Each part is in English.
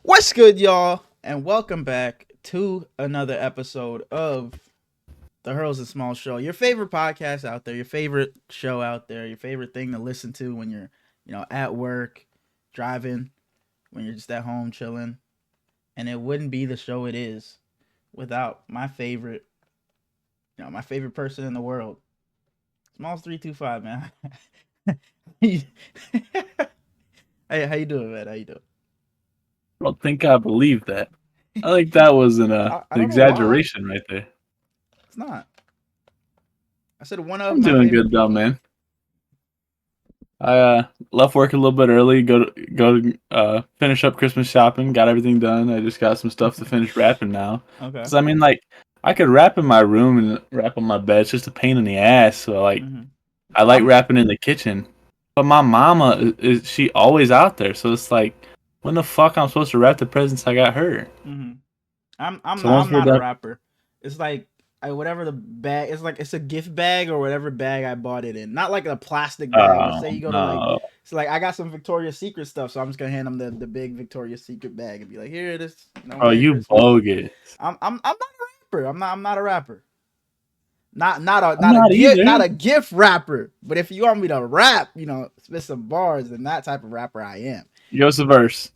What's good, y'all? And welcome back to another episode of the Hurls and Small Show. Your favorite podcast out there, your favorite show out there, your favorite thing to listen to when you're, at work, driving, when you're just at home chilling. And it wouldn't be the show it is without my favorite, my favorite person in the world. Smalls 325, man. Hey, how you doing, man? How you doing? I don't think I believe that. I think that was an I don't know why. exaggeration right there. It's not. I said one of I'm my doing favorite good though, people. man. I left work a little bit early. Finish up Christmas shopping. Got everything done. I just got some stuff to finish wrapping now. Okay. Cause I mean, like, I could wrap in my room and wrap on my bed. It's just a pain in the ass. So like, Mm-hmm. I like I'm wrapping in the kitchen. But my mama is she always out there. So it's like, when the fuck I'm supposed to wrap the presents I got her? mm-hmm. I'm So not once I'm we're not a done, rapper. It's like whatever the bag. It's like it's a gift bag or whatever bag I bought it in. Not like a plastic bag. But oh say you go to like, no, it's like I got some Victoria's Secret stuff, so I'm just gonna hand them the big Victoria's Secret bag and be like, here it is. oh Merry you Christmas. bogus. I'm not a rapper. I'm not a rapper. Not a I'm not a not gift not either. a gift rapper. But if you want me to rap, spit some bars, then that type of rapper I am. Yours the verse.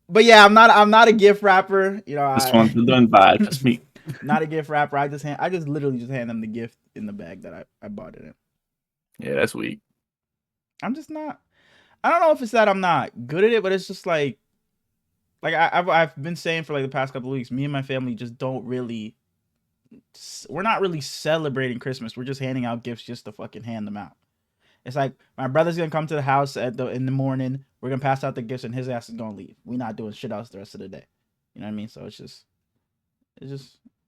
But yeah, I'm not a gift rapper. This one's the done vibe. That's me. Not a gift rapper. I just literally just hand them the gift in the bag that I bought it in. Yeah, that's weak. I'm just not. I don't know if it's that I'm not good at it, but it's just like I've been saying for like the past couple of weeks. Me and my family just don't really. We're not really celebrating Christmas. We're just handing out gifts just to fucking hand them out. It's like my brother's gonna come to the house in the morning. We're gonna pass out the gifts, and his ass is gonna leave. We're not doing shit else the rest of the day. You know what I mean? So it's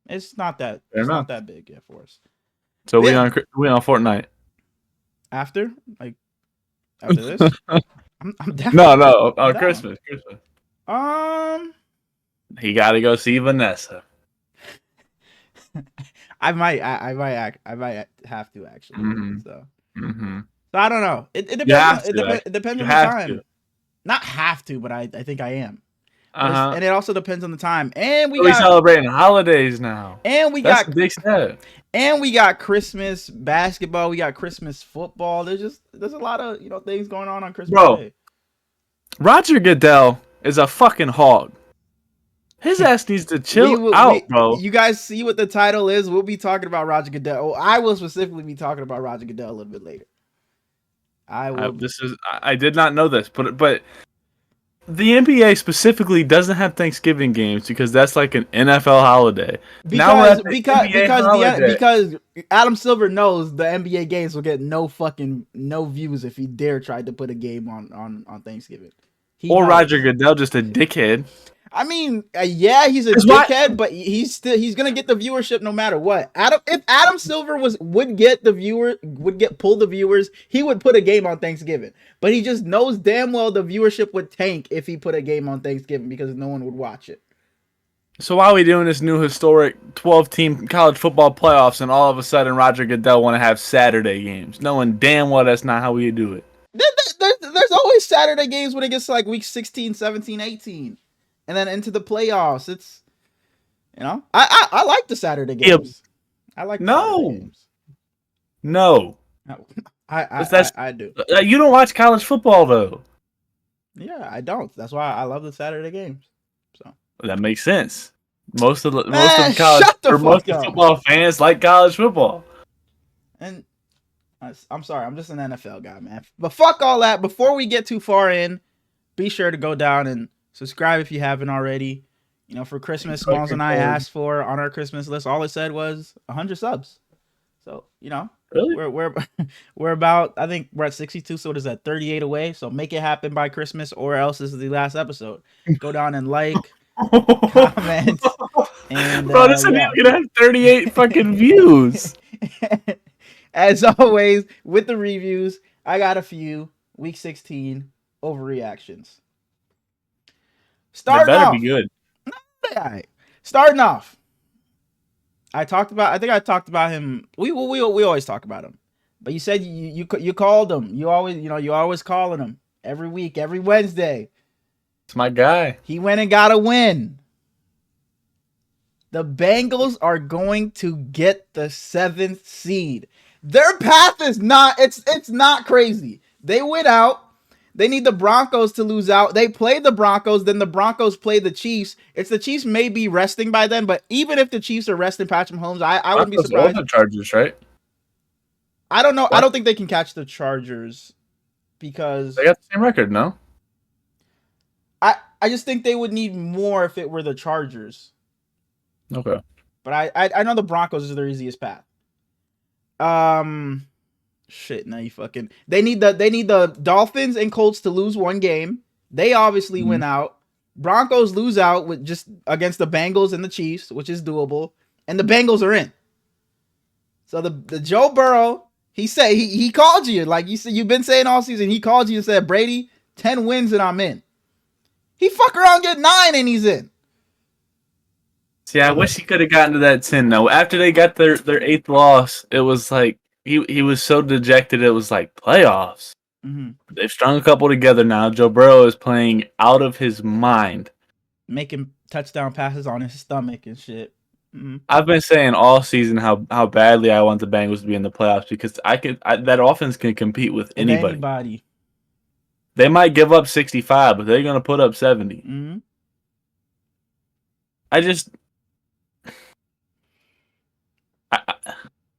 it's not that Fair enough. big yet for us. So But yeah, we on Fortnite. after like after this, I'm down. No, I'm on down. Christmas. Um, He got to go see Vanessa. I might have to actually. Mm-hmm. So Mm-hmm. I don't know. It You depends on have to. it depends You on the have to. time. Not have to, but I think I am. Uh huh. And it also depends on the time. And we So we got celebrating holidays now. and we That's got a big step. and we got Christmas basketball. We got Christmas football. There's a lot of things going on Christmas Bro, Day. Roger Goodell is a fucking hog. His ass needs to chill out, bro. You guys see what the title is? We'll be talking about Roger Goodell. Oh, I will specifically be talking about Roger Goodell a little bit later. I did not know this, but the NBA specifically doesn't have Thanksgiving games because that's like an NFL holiday. Now we're because at the because NBA because holiday. because Adam Silver knows the NBA games will get no views if he dare tried to put a game on Thanksgiving. He Or knows. Roger Goodell, just a dickhead. I mean, yeah, he's a dickhead, but he's gonna get the viewership no matter what. If Adam Silver would pull the viewers, he would put a game on Thanksgiving. But he just knows damn well the viewership would tank if he put a game on Thanksgiving because no one would watch it. So why are we doing this new historic 12-team college football playoffs and all of a sudden Roger Goodell want to have Saturday games, knowing damn well that's not how we do it? There's always Saturday games when it gets to like week 16, 17, 18. And then into the playoffs. It's I like the Saturday games. I like the Saturday games. No. I do. You don't watch college football though. Yeah, I don't. That's why I love the Saturday games. So that makes sense. Most of college football fans like college football. And I'm sorry, I'm just an NFL guy, man. But fuck all that. Before we get too far in, be sure to go down and subscribe if you haven't already. For Christmas, Smalls and I asked for on our Christmas list. All it said was 100 subs. So really, we're about. I think we're at 62. So what is that? 38 away. So make it happen by Christmas, or else this is the last episode. Go down and like, comment, and bro, this video gonna have 38 fucking views. As always, with the reviews, I got a few. Week 16 overreactions. Starting off, be good. Right. Starting off, I think I talked about him. We always talk about him, but you said you called him. You always calling him every week, every Wednesday. It's my guy. He went and got a win. The Bengals are going to get the 7th seed. Their path is not, it's not crazy. They went out. They need the Broncos to lose out. They play the Broncos, then the Broncos play the Chiefs. It's the Chiefs may be resting by then, but even if the Chiefs are resting Patrick Mahomes, I wouldn't be surprised. The Chargers, right? I don't know. What? I don't think they can catch the Chargers because they got the same record, no? I just think they would need more if it were the Chargers. Okay. But I know the Broncos is their easiest path. Shit, now you fucking they need the Dolphins and Colts to lose one game. They obviously went out. Broncos lose out with just against the Bengals and the Chiefs, which is doable. And the Bengals are in. So the Joe Burrow, he said he called you, like you said, you've been saying all season. He called you and said, Brady, 10 wins and I'm in. He fuck around, get 9 and he's in. See, I wish he could have gotten to that 10 though. After they got their 8th loss, it was like he was so dejected. It was like playoffs. Mm-hmm. They've strung a couple together now. Joe Burrow is playing out of his mind, making touchdown passes on his stomach and shit. Mm-hmm. I've been saying all season how badly I want the Bengals to be in the playoffs because that offense can compete with anybody. They might give up 65, but they're going to put up 70. Mm-hmm.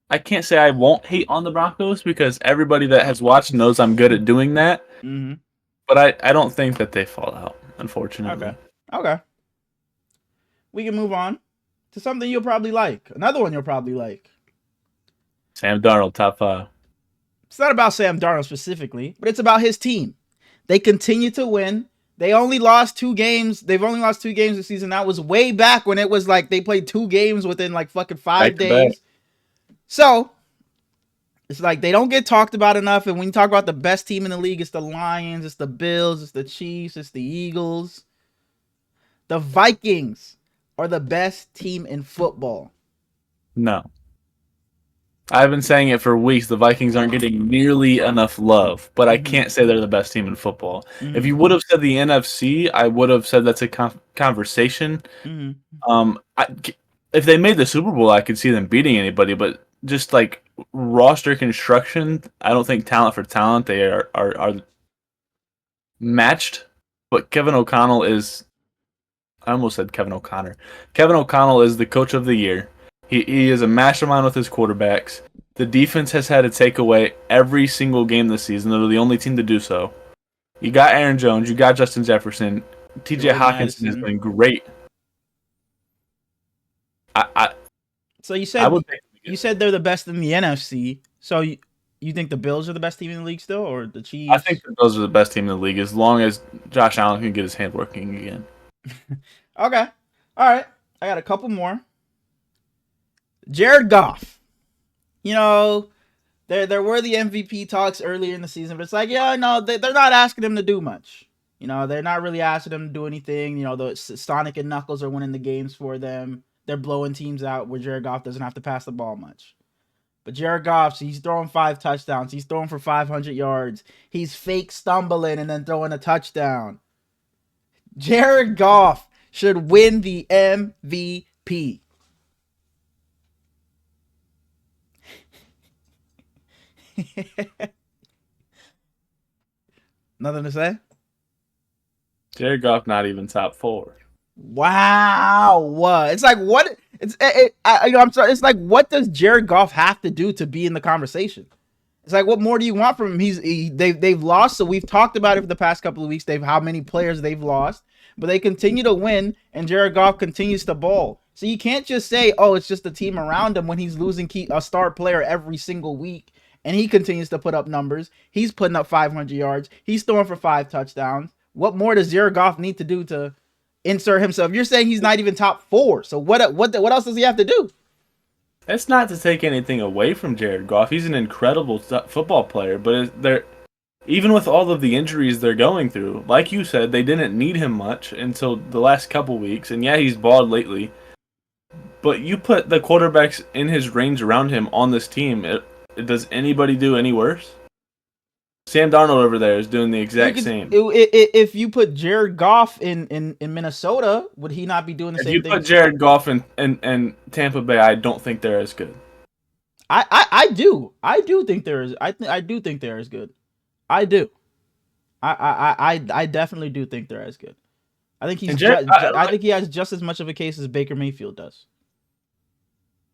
I can't say I won't hate on the Broncos because everybody that has watched knows I'm good at doing that. Mm-hmm. But I don't think that they fall out, unfortunately. Okay. We can move on to something you'll probably like. Another one you'll probably like. Sam Darnold, top 5. It's not about Sam Darnold specifically, but it's about his team. They continue to win. They only lost 2 games. They've only lost 2 games this season. That was way back when it was like they played 2 games within like fucking 5 days. So, it's like they don't get talked about enough. And when you talk about the best team in the league, it's the Lions, it's the Bills, it's the Chiefs, it's the Eagles. The Vikings are the best team in football. No. I've been saying it for weeks. The Vikings aren't getting nearly enough love, but I can't say they're the best team in football. Mm-hmm. If you would have said the NFC, I would have said that's a conversation. Mm-hmm. If they made the Super Bowl, I could see them beating anybody, but just like roster construction, I don't think talent for talent they are matched. But Kevin O'Connell is, I almost said Kevin O'Connor. Kevin O'Connell is the coach of the year. He is a mastermind with his quarterbacks. The defense has had to take away every single game this season. They're the only team to do so. You got Aaron Jones. You got Justin Jefferson. T.J. Hawkinson has been great. So you said they're the best in the NFC. So you think the Bills are the best team in the league still, or the Chiefs? I think the Bills are the best team in the league as long as Josh Allen can get his hand working again. Okay. All right. I got a couple more. Jared Goff. You know, there were the MVP talks earlier in the season, but it's like, yeah, no, they're not asking him to do much. You know, they're not really asking him to do anything. You know, the Sonic and Knuckles are winning the games for them. They're blowing teams out where Jared Goff doesn't have to pass the ball much. But Jared Goff, he's throwing 5 touchdowns. He's throwing for 500 yards. He's fake stumbling and then throwing a touchdown. Jared Goff should win the MVP. Nothing to say? Jared Goff not even top 4. Wow. It's like what I'm sorry. It's like what does Jared Goff have to do to be in the conversation? It's like what more do you want from him? They've lost, so we've talked about it for the past couple of weeks. How many players they've lost, but they continue to win, and Jared Goff continues to ball. So you can't just say, "Oh, it's just the team around him" when he's losing a star player every single week. And he continues to put up numbers. He's putting up 500 yards. He's throwing for 5 touchdowns. What more does Jared Goff need to do to insert himself? You're saying he's not even top 4. So what else does he have to do? It's not to take anything away from Jared Goff. He's an incredible football player. But even with all of the injuries they're going through, like you said, they didn't need him much until the last couple weeks. And yeah, he's balled lately. But you put the quarterbacks in his range around him on this team, does anybody do any worse? Sam Darnold over there is doing the exact same. If you put Jared Goff in Minnesota, would he not be doing the If same you thing? put Jared Goff in Tampa Bay, I don't think they're as good. I do think there is. I do think they're as good. I do. I definitely do think they're as good. I think I think he has just as much of a case as Baker Mayfield does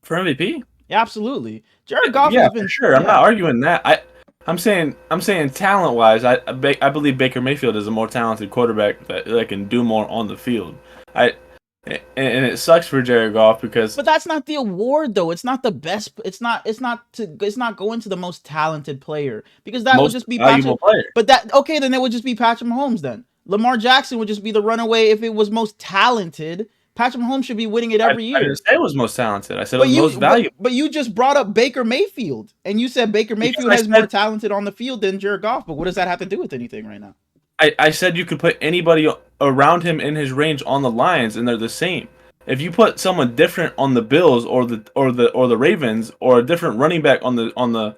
for MVP. Yeah, absolutely. Jared Goff has been for sure. I'm not arguing that. I'm saying talent wise, I believe Baker Mayfield is a more talented quarterback that can do more on the field. And it sucks for Jared Goff because. But that's not the award though. It's not the best. It's not going to the most talented player because that would just be Patrick. Player. But then it would just be Patrick Mahomes then. Lamar Jackson would just be the runaway if it was most talented. Patrick Mahomes should be winning it every year. I didn't say it was most talented. I said it was most valuable. But you just brought up Baker Mayfield, and you said Baker Mayfield has more talented on the field than Jared Goff. But what does that have to do with anything right now? I said you could put anybody around him in his range on the Lions, and they're the same. If you put someone different on the Bills or the Ravens or a different running back on the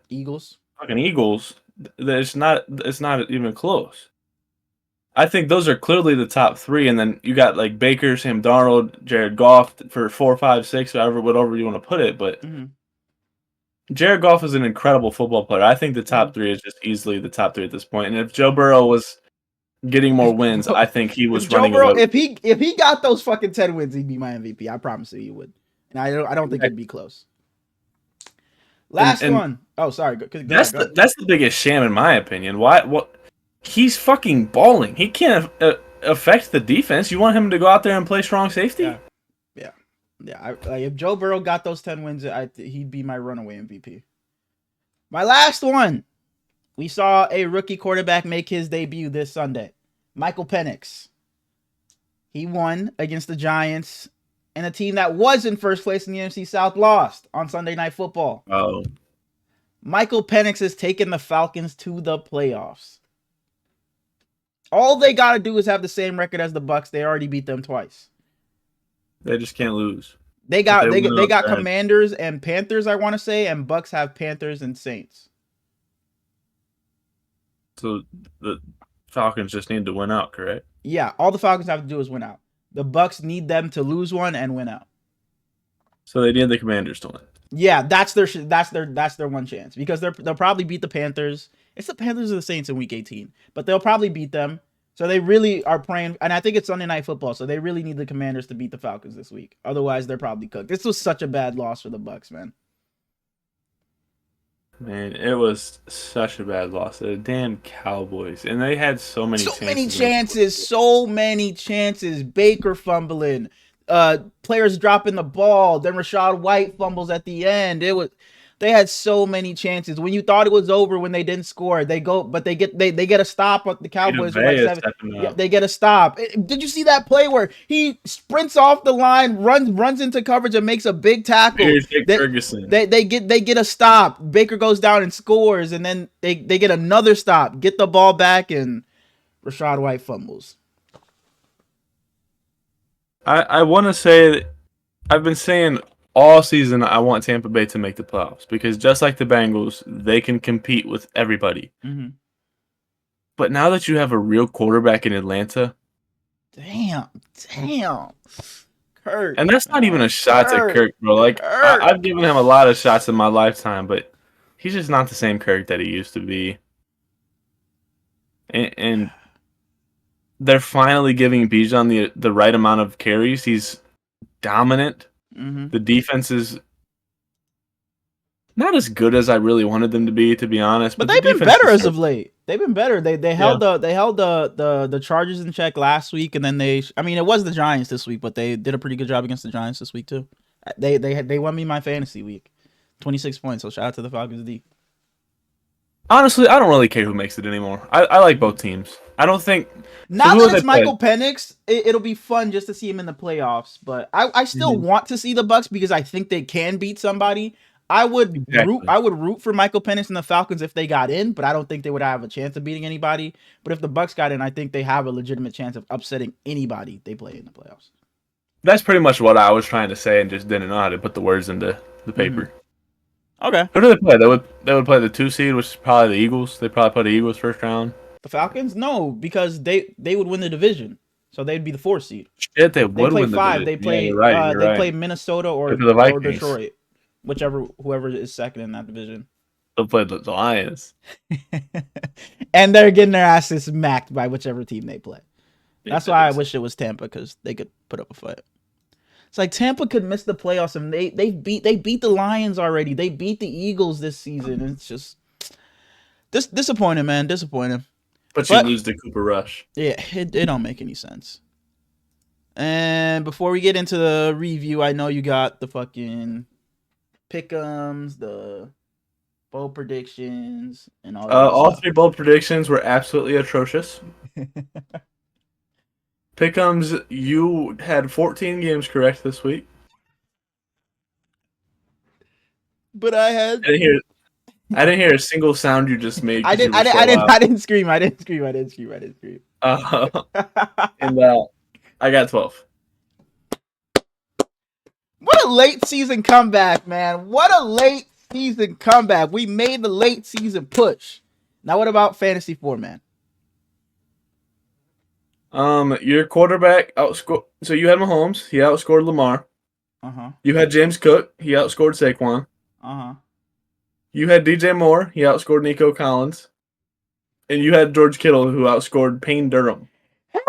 Eagles, fucking Eagles, it's not even close. I think those are clearly the top three, and then you got like Baker, Sam Darnold, Jared Goff for 4, 5, 6, whatever you want to put it. But Jared Goff is an incredible football player. I think the top three is just easily the top three at this point. And if Joe Burrow was getting more wins, I think he was running. Joe Burrow, if he got those fucking 10 wins, he'd be my MVP. I promise you, he would. And I don't think it'd be close. Last one. Oh, sorry. Go that's the biggest sham in my opinion. What? He's fucking balling. He can't affect the defense. You want him to go out there and play strong safety? Yeah. If Joe Burrow got those 10 wins, he'd be my runaway MVP. My last one. We saw a rookie quarterback make his debut this Sunday. Michael Penix. He won against the Giants, and a team that was in first place in the NFC South lost on Sunday Night Football. Oh. Michael Penix has taken the Falcons to the playoffs. All they got to do is have the same record as the Bucs. They already beat them twice. They just can't lose. They got Commanders and Panthers, I want to say, and Bucs have Panthers and Saints. So the Falcons just need to win out, correct? Yeah, all the Falcons have to do is win out. The Bucs need them to lose one and win out. So they need the Commanders to win. Yeah, that's their one chance because they'll probably beat the Panthers. It's the Panthers or the Saints in Week 18, but they'll probably beat them. So they really are praying, and I think it's Sunday Night Football, so they really need the Commanders to beat the Falcons this week. Otherwise, they're probably cooked. This was such a bad loss for the Bucs, man. Man, it was such a bad loss. The damn Cowboys, and they had so many chances. Baker fumbling, players dropping the ball. Then Rachaad White fumbles at the end. They had so many chances. When you thought it was over, when they didn't score, they get a stop at the Cowboys. They get a stop. Did you see that play where he sprints off the line, runs into coverage, and makes a big tackle? They get a stop. Baker goes down and scores, and then they get another stop, get the ball back, and Rachaad White fumbles. I want to say that I've been saying all season I want Tampa Bay to make the playoffs because just like the Bengals, they can compete with everybody. Mm-hmm. But now that you have a real quarterback in Atlanta, damn, Kirk, and that's not even a shot at Kirk, bro. Like I've given him a lot of shots in my lifetime, but he's just not the same Kirk that he used to be. And they're finally giving Bijan the right amount of carries. He's dominant. Mm-hmm. The defense is not as good as I really wanted them to be honest. But they've been better as of late. They've been better. They held the Chargers in check last week, and then it was the Giants this week, but they did a pretty good job against the Giants this week too. They won me my fantasy week, 26 points. So shout out to the Falcons D. Honestly, I don't really care who makes it anymore. I like both teams. I don't think now that it's Michael Penix, it'll be fun just to see him in the playoffs. But I still want to see the Bucs because I think they can beat somebody. I would root for Michael Penix and the Falcons if they got in, but I don't think they would have a chance of beating anybody. But if the Bucs got in, I think they have a legitimate chance of upsetting anybody they play in the playoffs. That's pretty much what I was trying to say and just didn't know how to put the words into the paper. Okay. Who do they play? They would play the 2 seed, which is probably the Eagles. They probably play the Eagles first round. The Falcons? No, because they would win the division, so they'd be the 4th seed. Shit, they They would play win the 5. division. They Yeah, play you're they right. play Minnesota Play for the or Vikings. Detroit, whoever is second in that division. They'll play the Lions. And they're getting their asses smacked by whichever team they play. That's why I wish it was Tampa, because they could put up a fight. It's like Tampa could miss the playoffs, and they beat the Lions already. They beat the Eagles this season. And it's just disappointing, man. Disappointing. But you lose to Cooper Rush. Yeah, it don't make any sense. And before we get into the review, I know you got the fucking pick'ems, the bold predictions, and all that. All 3 bold predictions were absolutely atrocious. Pick'ems, you had 14 games correct this week. But I had. I didn't hear a single sound you just made. I didn't scream. I didn't scream. And I got 12. What a late season comeback, man. What a late season comeback. We made the late season push. Now what about fantasy format? Your quarterback outscored. So you had Mahomes. He outscored Lamar. Uh-huh. You had James Cook. He outscored Saquon. Uh-huh. You had DJ Moore. He outscored Nico Collins. And you had George Kittle, who outscored Payne Durham. Hell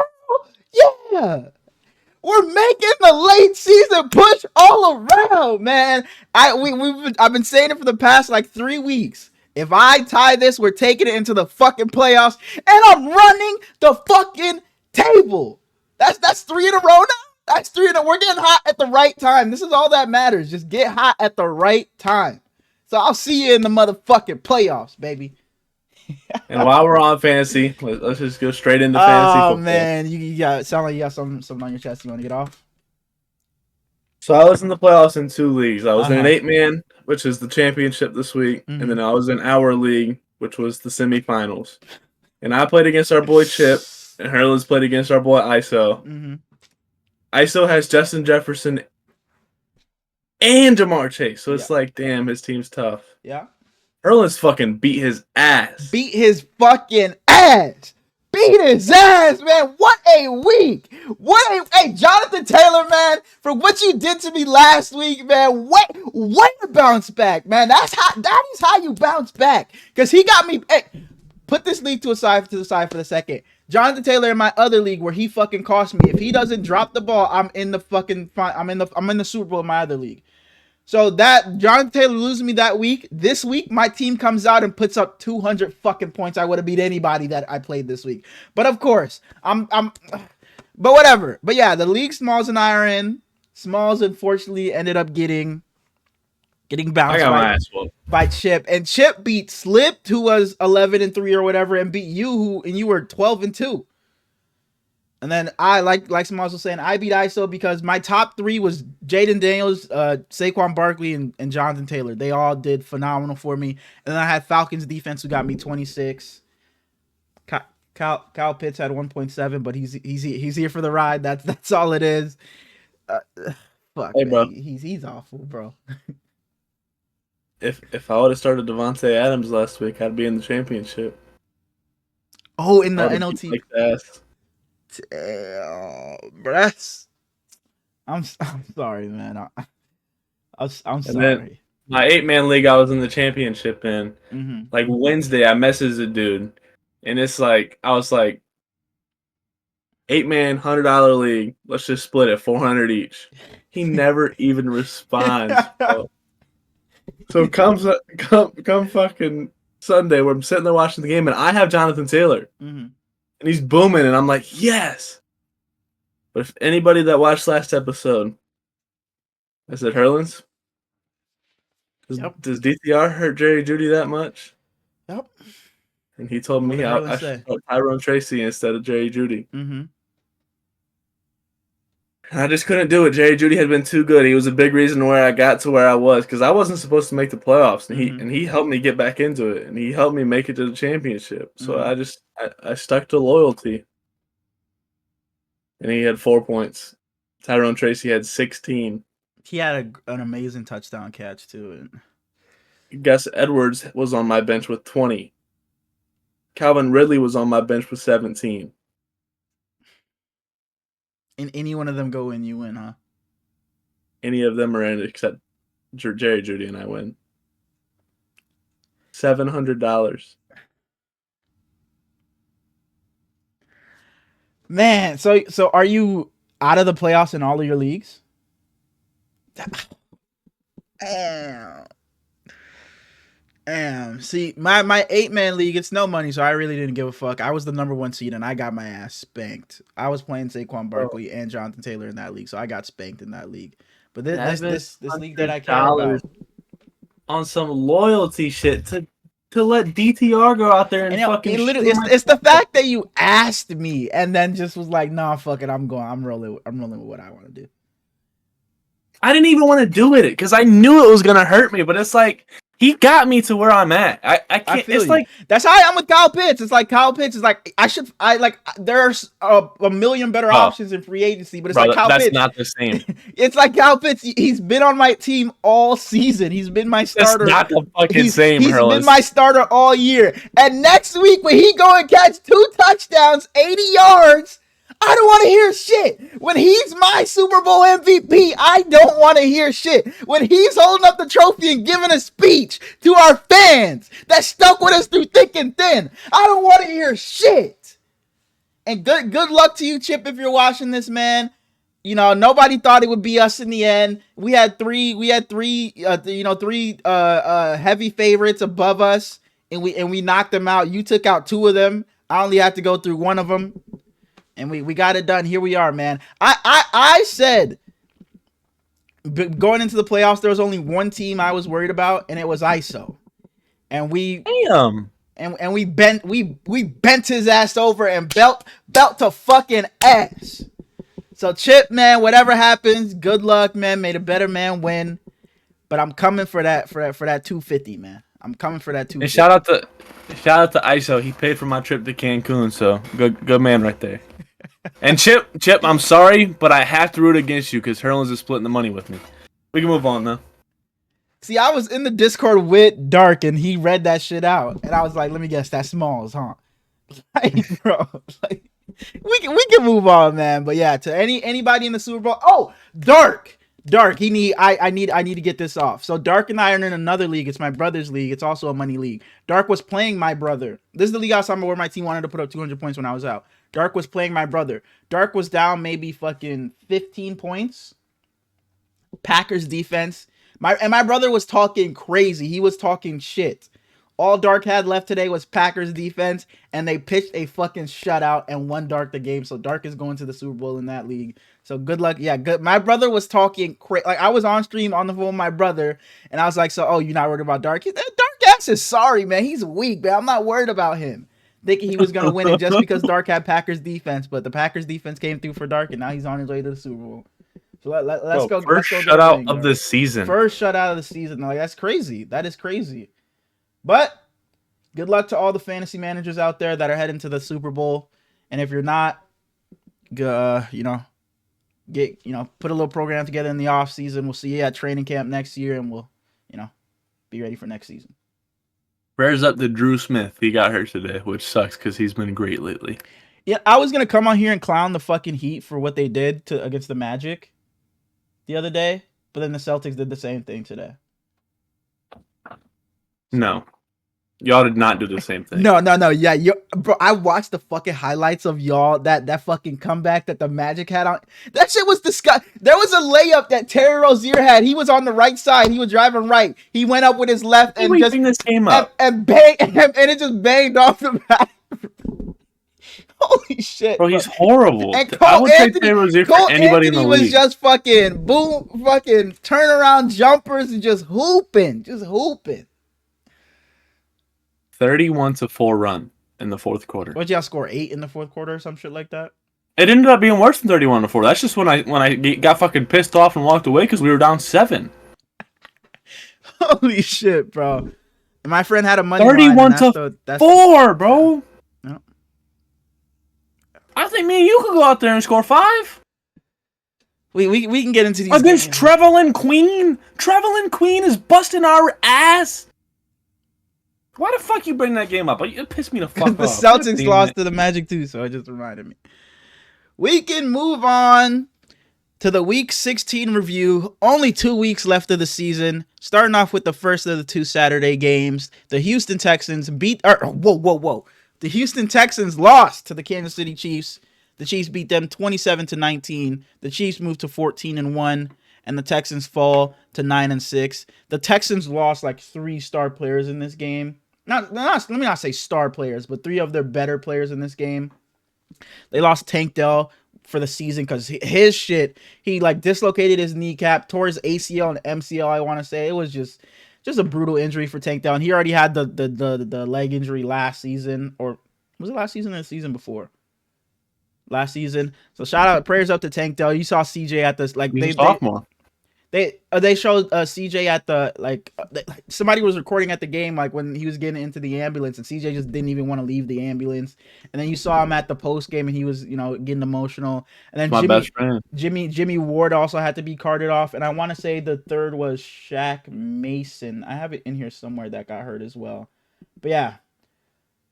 yeah! We're making the late season push all around, man. I've been saying it for the past like 3 weeks. If I tie this, we're taking it into the fucking playoffs, and I'm running the fucking table. That's 3 in a row now. That's 3 in a row. We're getting hot at the right time. This is all that matters. Just get hot at the right time. So I'll see you in the motherfucking playoffs, baby. And while we're on fantasy, let's just go straight into fantasy football. Oh man, you got sound like you got something on your chest you want to get off. So I was in the playoffs in 2 leagues. I was in an 8-man, which is the championship this week, and then I was in our league, which was the semifinals. And I played against our boy Chip, and Hurlins played against our boy ISO. ISO has Justin Jefferson and Jamar Chase, so it's like, damn, his team's tough. Yeah. Hurlins fucking beat his ass. Beat his fucking ass. Beat his ass, man. What a week. Hey, Jonathan Taylor, man, for what you did to me last week, man. Way to bounce back, man. That is how you bounce back. Because he got me. Hey, put this league to the side for a second. Jonathan Taylor in my other league where he fucking cost me. If he doesn't drop the ball, I'm in the Super Bowl in my other league. So that Jonathan Taylor losing me that week. This week, my team comes out and puts up 200 fucking points. I would have beat anybody that I played this week. But of course, but whatever. But yeah, the league Smalls and I are in. Smalls unfortunately ended up getting bounced by Chip, and Chip beat Slip, who was 11-3 or whatever, and beat you, and you were 12-2. And then I, like Smalls was saying, I beat ISO because my top 3 was Jaden Daniels, Saquon Barkley, and Jonathan Taylor. They all did phenomenal for me. And then I had Falcons defense who got me 26. Kyle Pitts had 1.7, but he's here for the ride. That's all it is. Fuck, hey, bro. He's awful, bro. If I would have started Devontae Adams last week, I'd be in the championship. Oh, in the NLT. Like that. Damn, I'm sorry, man. I'm sorry. My 8-man league, I was in the championship in. Like Wednesday, I messaged a dude, and it's like I was like, 8-man, $100 league. Let's just split it, $400 each. He never even responds. Bro. So come fucking Sunday, where I'm sitting there watching the game, and I have Jonathan Taylor. And he's booming, and I'm like, yes. But if anybody that watched last episode, I said, Hurlins, does DTR hurt Jerry Jeudy that much? Yep. And he told me I should start Tyrone Tracy instead of Jerry Jeudy. And I just couldn't do it. Jerry Jeudy had been too good. He was a big reason where I got to where I was, because I wasn't supposed to make the playoffs. And he helped me get back into it, and he helped me make it to the championship. So I stuck to loyalty. And he had 4 points. Tyrone Tracy had 16. He had an amazing touchdown catch too. Gus Edwards was on my bench with 20. Calvin Ridley was on my bench with 17. And any one of them go in, you win, huh? Any of them are in except Jerry, Judy, and I win. $700. Man, so are you out of the playoffs in all of your leagues? Damn. See, my 8-man league, it's no money, so I really didn't give a fuck. I was the number 1 seed, and I got my ass spanked. I was playing Saquon Barkley and Jonathan Taylor in that league, so I got spanked in that league. But this league that I care about on some loyalty shit to let DTR go out there and fucking. It's the fact that you asked me and then just was like, nah, fuck it, I'm rolling with what I want to do. I didn't even want to do it because I knew it was gonna hurt me, but it's like he got me to where I'm at. I can't. It's like that's how I am with Kyle Pitts. It's like Kyle Pitts is like there's a million better options in free agency, but it's like Kyle Pitts. That's not the same. It's like Kyle Pitts. He's been on my team all season. He's been my starter. That's not the fucking same. He's been my starter all year. And next week when he go and catch 2 touchdowns, 80 yards. I don't want to hear shit. When he's my Super Bowl MVP, I don't want to hear shit. When he's holding up the trophy and giving a speech to our fans that stuck with us through thick and thin, I don't want to hear shit. And good luck to you, Chip, if you're watching this, man. You know, nobody thought it would be us in the end. We had three heavy favorites above us, and we knocked them out. You took out 2 of them. I only had to go through 1 of them. And we got it done. Here we are, man. I said going into the playoffs, there was only 1 team I was worried about, and it was ISO. And we bent his ass over and belt to fucking ass. So Chip, man, whatever happens, good luck, man. May the better man win. But I'm coming for that 250, man. I'm coming for that 250. And shout out to ISO. He paid for my trip to Cancun, so good man right there. And Chip, I'm sorry, but I have to root against you because Hurlins is splitting the money with me. We can move on now. See, I was in the Discord with Dark, and he read that shit out, and I was like, "Let me guess, that's Smalls, huh?" Like, bro, like we can move on, man. But yeah, to anybody in the Super Bowl. Oh, Dark, I need to get this off. So Dark and I are in another league. It's my brother's league. It's also a money league. Dark was playing my brother. This is the league I was talking about where my team wanted to put up 200 points when I was out. Dark was playing my brother. Dark was down maybe fucking 15 points. Packers defense. My brother was talking crazy. He was talking shit. All Dark had left today was Packers defense, and they pitched a fucking shutout and won Dark the game. So Dark is going to the Super Bowl in that league. So good luck. Yeah, good. My brother was talking crazy. Like I was on stream on the phone with my brother, and I was like, "So, you're not worried about Dark? Dark ass is sorry, man. He's weak, man. I'm not worried about him." Thinking he was going to win it just because Dark had Packers defense, but the Packers defense came through for Dark, and now he's on his way to the Super Bowl. So let's go. First shutout of the season. First shutout of the season. Like that's crazy. That is crazy. But good luck to all the fantasy managers out there that are heading to the Super Bowl. And if you're not, put a little program together in the off season. We'll see you at training camp next year, and we'll, be ready for next season. Prayers up to Drew Smith. He got hurt today, which sucks because he's been great lately. Yeah, I was gonna come on here and clown the fucking Heat for what they did against the Magic the other day, but then the Celtics did the same thing today. No. Y'all did not do the same thing. No. Yeah, bro, I watched the fucking highlights of y'all, that fucking comeback that the Magic had on. That shit was disgusting. There was a layup that Terry Rozier had. He was on the right side. He was driving right. He went up with his left and just this game up and bang, and it just banged off the back. Holy shit, bro! He's horrible. And I would take Terry Rozier for anybody in the league. Was just fucking boom, fucking turnaround jumpers and just hooping. 31-4 run in the fourth quarter. What'd y'all score? 8 in the fourth quarter or some shit like that? It ended up being worse than 31-4. That's just when I got fucking pissed off and walked away because we were down 7. Holy shit, bro! My friend had a money 31-4, bro. No. I think me and you could go out there and score 5. We can get into these against Trevelin Queen. Trevelin Queen is busting our ass. Why the fuck you bring that game up? It pissed me the fuck off. The Celtics lost to the Magic too, so it just reminded me. We can move on to the Week 16 review. Only 2 weeks left of the season. Starting off with the first of the 2 Saturday games. The Houston Texans The Houston Texans lost to the Kansas City Chiefs. The Chiefs beat them 27-19. The Chiefs moved to 14-1, and the Texans fall to 9-6. The Texans lost like 3 star players in this game. Let me not say star players, but 3 of their better players in this game. They lost Tank Dell for the season because his shit, he like dislocated his kneecap, tore his ACL and MCL, I want to say. It was just a brutal injury for Tank Dell. And he already had the leg injury last season, or was it last season or the season before? Last season. So shout out, prayers up to Tank Dell. You saw CJ at this, like sophomore. They showed CJ at the somebody was recording at the game, like when he was getting into the ambulance, and CJ just didn't even want to leave the ambulance. And then you saw him at the post game, and he was getting emotional. And then my best friend Jimmy Ward also had to be carted off, and I want to say the third was Shaq Mason. I have it in here somewhere that got hurt as well. But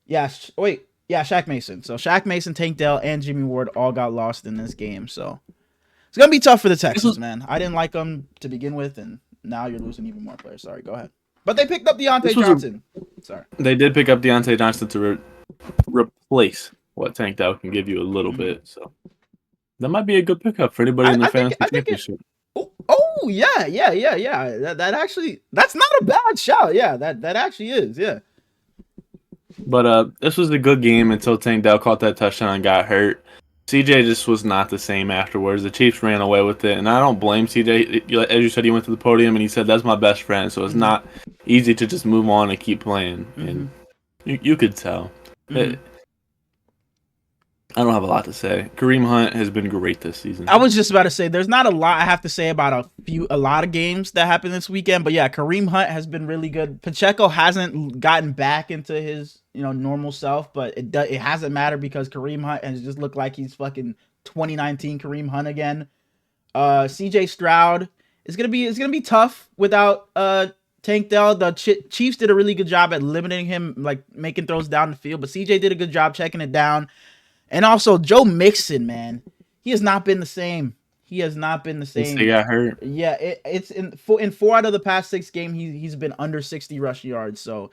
Shaq Mason. So Shaq Mason, Tank Dell, and Jimmy Ward all got lost in this game. So it's going to be tough for the Texans, man. I didn't like them to begin with, and now you're losing even more players. Sorry, go ahead. But they picked up Deontay Johnson. Sorry. They did pick up Deontay Johnson to replace what Tank Dell can give you a little bit. So that might be a good pickup for anybody in the fantasy championship. Yeah. That's not a bad shout. Yeah, that actually is, yeah. But this was a good game until Tank Dell caught that touchdown and got hurt. CJ just was not the same afterwards. The Chiefs ran away with it, and I don't blame CJ. As you said, he went to the podium and he said, "That's my best friend." So it's not easy to just move on and keep playing. And you could tell. I don't have a lot to say. Kareem Hunt has been great this season. I was just about to say, there's not a lot I have to say about a lot of games that happened this weekend, but yeah, Kareem Hunt has been really good. Pacheco hasn't gotten back into his normal self, but it hasn't mattered because Kareem Hunt has just looked like he's fucking 2019 Kareem Hunt again. CJ Stroud it's gonna be tough without Tank Dell. The Chiefs did a really good job at limiting him, like making throws down the field, but CJ did a good job checking it down. And also Joe Mixon, man, he has not been the same. He got hurt. Yeah, it's in 4 out of the past 6 games, he's been under 60 rush yards. So,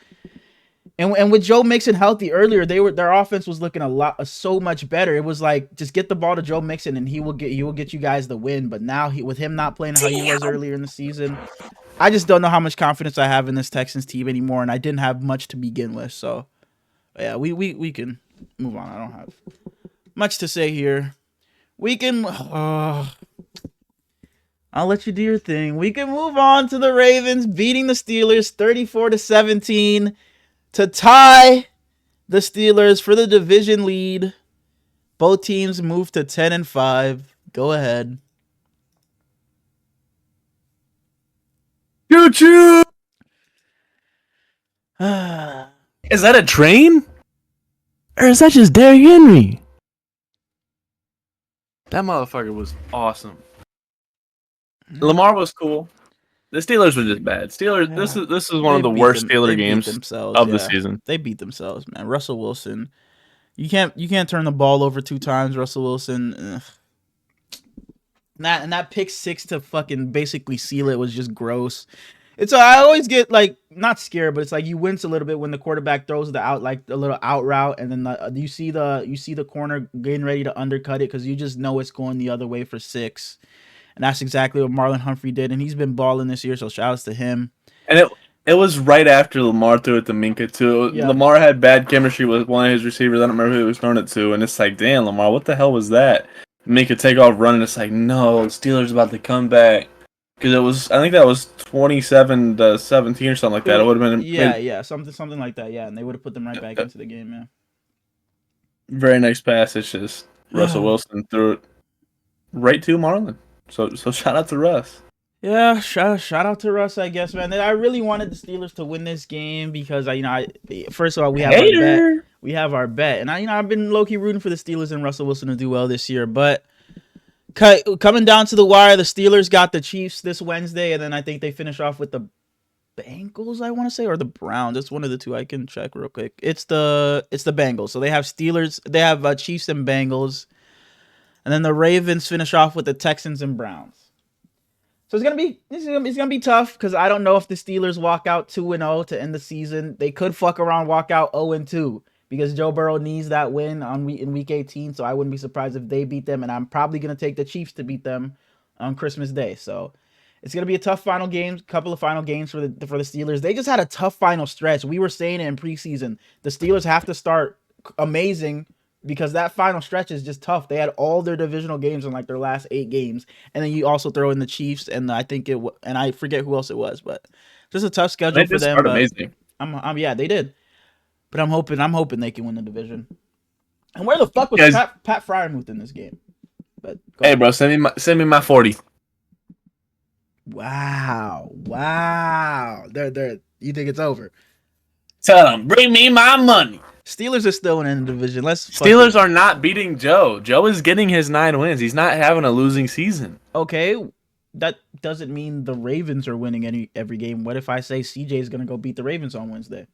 and with Joe Mixon healthy earlier, their offense was looking so much better. It was like, just get the ball to Joe Mixon and he will get you guys the win. But now with him not playing how he was earlier in the season, I just don't know how much confidence I have in this Texans team anymore. And I didn't have much to begin with. So, yeah, we can move on. I don't have much to say here. We can. I'll let you do your thing. We can move on to the Ravens beating the Steelers 34-17 to tie the Steelers for the division lead. Both teams move to 10-5. Go ahead. Choo choo. Is that a train? Or is that just Derrick Henry? That motherfucker was awesome. Lamar was cool. The Steelers were just bad. Steelers. This is one of the worst Steeler games of the season. They beat themselves, man. Russell Wilson. You can't turn the ball over 2 times. Russell Wilson. Ugh. And that pick 6 to fucking basically seal it was just gross. I always get like not scared, but it's like you wince a little bit when the quarterback throws the little out route, and then you see the corner getting ready to undercut it because you just know it's going the other way for 6, and that's exactly what Marlon Humphrey did, and he's been balling this year, so shout outs to him. And it was right after Lamar threw it to Minka too. Yeah. Lamar had bad chemistry with one of his receivers. I don't remember who he was throwing it to, and it's like, damn, Lamar, what the hell was that? Minka take off running. It's like, no, Steelers about to come back. Because I think that was 27-17 or something like that. It would have been something like that. Yeah, and they would have put them right back into the game. Yeah. Very nice pass. It's just Russell Wilson threw it right to Marlon. So shout out to Russ. Yeah, shout out to Russ, I guess, man. I really wanted the Steelers to win this game because first of all we have our bet. We have our bet, and I've been low key rooting for the Steelers and Russell Wilson to do well this year, but. Coming down to the wire, the Steelers got the Chiefs this Wednesday, and then I think they finish off with the Bengals, I want to say, or the Browns. It's one of the two. I can check real quick. It's the Bengals. So they have Steelers. They have Chiefs and Bengals, and then the Ravens finish off with the Texans and Browns. So it's gonna be tough because I don't know if the Steelers walk out 2-0 to end the season. They could fuck around, walk out 0-2 because Joe Burrow needs that win in Week 18. So I wouldn't be surprised if they beat them, and I'm probably gonna take the Chiefs to beat them on Christmas Day. So it's gonna be a tough final game, couple of final games for the Steelers. They just had a tough final stretch. We were saying it in preseason. The Steelers have to start amazing because that final stretch is just tough. They had all their divisional games in like their last 8 games, and then you also throw in the Chiefs, and I think and I forget who else it was, but just a tough schedule for them. But amazing. Yeah, they did. But I'm hoping they can win the division. And where the fuck was Pat Fryermuth in this game? But hey, bro, send me my 40. Wow. They're you think it's over? Tell them, bring me my money. Steelers are still in the division. Steelers are not beating Joe. Joe is getting his 9 wins. He's not having a losing season. Okay, that doesn't mean the Ravens are winning every game. What if I say CJ is going to go beat the Ravens on Wednesday?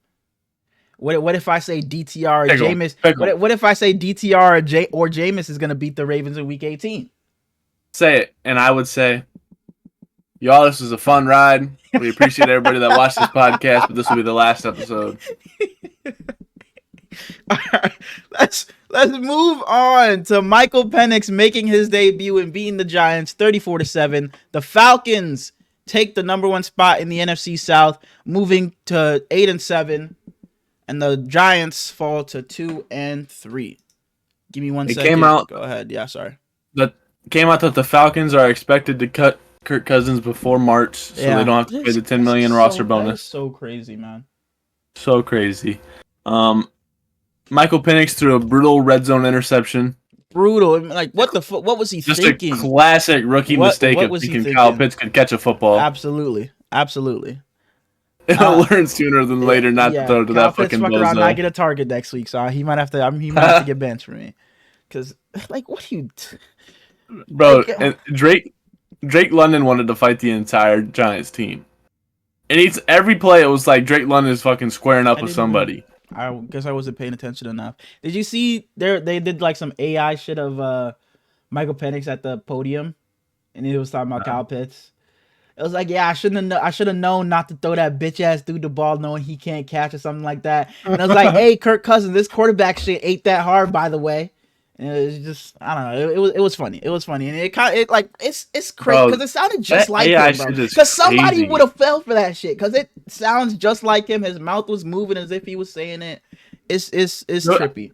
What if I say DTR or Jameis? What if I say DTR or Jameis is going to beat the Ravens in Week 18? Say it, and I would say, y'all, this was a fun ride. We appreciate everybody that watched this podcast, but this will be the last episode. All right, let's move on to Michael Penix making his debut and beating the Giants 34-7. The Falcons take the number 1 spot in the NFC South, moving to 8-7, and the Giants fall to 2-3. Give me 1 second. Go ahead. Yeah, sorry. That came out that the Falcons are expected to cut Kirk Cousins before March, so they don't have to pay the $10 million roster bonus. That's so crazy, man. So crazy. Michael Penix threw a brutal red zone interception. Brutal. Like, what the fuck? What was he thinking? Just a classic rookie mistake of thinking Kyle Pitts could catch a football. Absolutely. He'll learn sooner than later not to throw to that fucking bozo. Around, I get a target next week, so he might have to get benched for me. Because, like, what do you... Bro, and Drake London wanted to fight the entire Giants team. And every play, it was like Drake London is fucking squaring up with somebody. I guess I wasn't paying attention enough. Did you see they did like some AI shit of Michael Penix at the podium, and he was talking about Kyle Pitts. It was like, yeah, I should have known not to throw that bitch ass dude the ball, knowing he can't catch or something like that. And I was like, hey, Kirk Cousins, this quarterback shit ain't that hard, by the way. And it was just, I don't know. It was funny. It was funny, and it's crazy because it sounded just like him, bro. Because somebody would have fell for that shit because it sounds just like him. His mouth was moving as if he was saying it. It's trippy.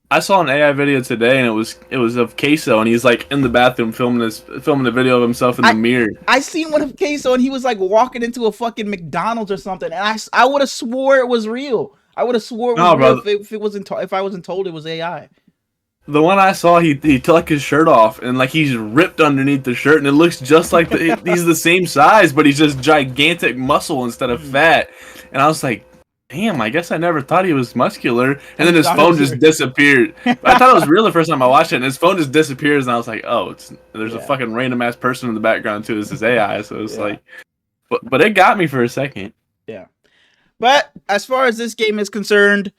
I saw an AI video today, and it was of Queso, and he's like in the bathroom filming a video of himself in the mirror. I seen one of Queso, and he was like walking into a fucking McDonald's or something, and I would have swore it was real. I would have swore it was real if I wasn't told it was AI. The one I saw, he took his shirt off, and like he's ripped underneath the shirt, and it looks just like he's the same size, but he's just gigantic muscle instead of fat. And I was like, damn, I guess I never thought he was muscular. And then his phone just disappeared. I thought it was real the first time I watched it, and his phone just disappears, and I was like, oh, there's a fucking random ass person in the background too. This is AI, so it's like, but it got me for a second. Yeah, but as far as this game is concerned,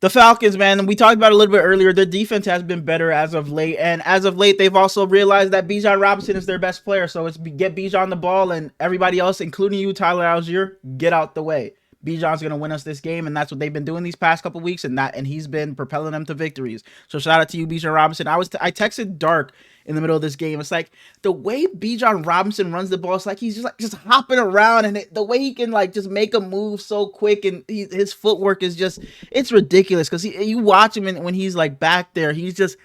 the Falcons, man, we talked about it a little bit earlier. Their defense has been better as of late. And as of late, they've also realized that Bijan Robinson is their best player. So it's get Bijan the ball, and everybody else, including you, Tyler Algier, get out the way. Bijan's going to win us this game, and that's what they've been doing these past couple weeks, and he's been propelling them to victories. So shout out to you, Bijan Robinson. I texted Dark in the middle of this game. It's like the way Bijan Robinson runs the ball, it's like he's just hopping around, and the way he can like just make a move so quick, and his footwork is just, it's ridiculous because you watch him and when he's like back there, he just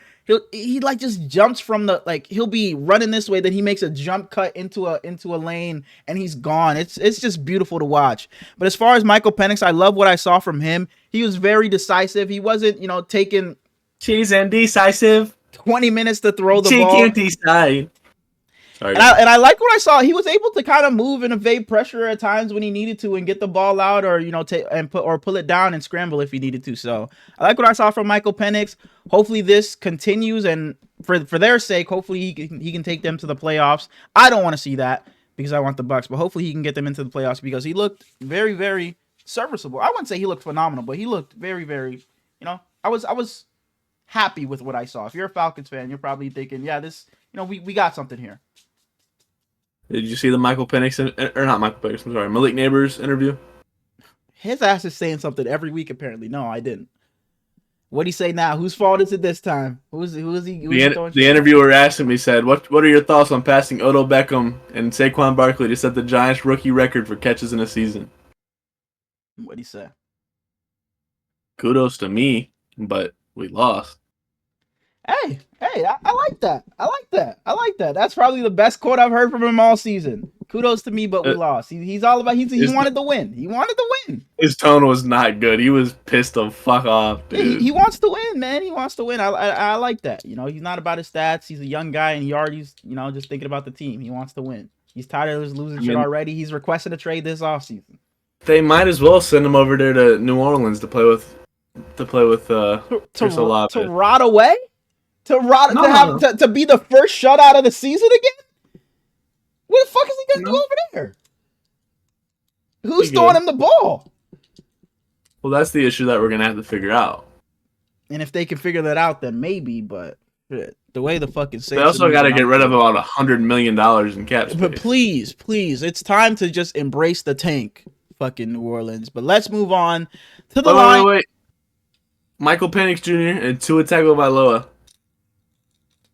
jumps from the, like, he'll be running this way, then he makes a jump cut into a lane, and he's gone. It's just beautiful to watch. But as far as Michael Penix, I love what I saw from him. He was very decisive. He wasn't, taking cheese and decisive 20 minutes to throw the ball. Can't decide. Sorry. And I like what I saw. He was able to kind of move and evade pressure at times when he needed to and get the ball out, or pull it down and scramble if he needed to. So I like what I saw from Michael Penix. Hopefully this continues, and for their sake, hopefully he can take them to the playoffs. I don't want to see that, because I want the Bucs. But hopefully he can get them into the playoffs because he looked very, very serviceable. I wouldn't say he looked phenomenal, but he looked very, very. I was happy with what I saw. If you're a Falcons fan, you're probably thinking, yeah, this, we got something here. Did you see the Malik Neighbors interview? His ass is saying something every week, apparently. No, I didn't. What'd he say now? Whose fault is it this time? Who is he? The interviewer asked him, he said, What are your thoughts on passing Odell Beckham and Saquon Barkley to set the Giants' rookie record for catches in a season? What'd he say? Kudos to me, but we lost. Hey, I like that. I like that. That's probably the best quote I've heard from him all season. Kudos to me, but we lost. He's all about. He wanted to win. He wanted to win. His tone was not good. He was pissed the fuck off, dude. Yeah, he wants to win, man. He wants to win. I like that. He's not about his stats. He's a young guy, and he already's just thinking about the team. He wants to win. He's tired of his losing shit already. He's requesting a trade this offseason. They might as well send him over there to New Orleans to play with to rot away. To be the first shutout of the season again? What the fuck is he gonna do over there? Who's throwing him the ball? Well, that's the issue that we're gonna have to figure out. And if they can figure that out, then maybe. But the way the fucking Saints, they also got to get rid of about $100 million in cap space. But please, it's time to just embrace the tank, fucking New Orleans. But let's move on to the line. Wait. Michael Penix Jr. and Tua Tagovailoa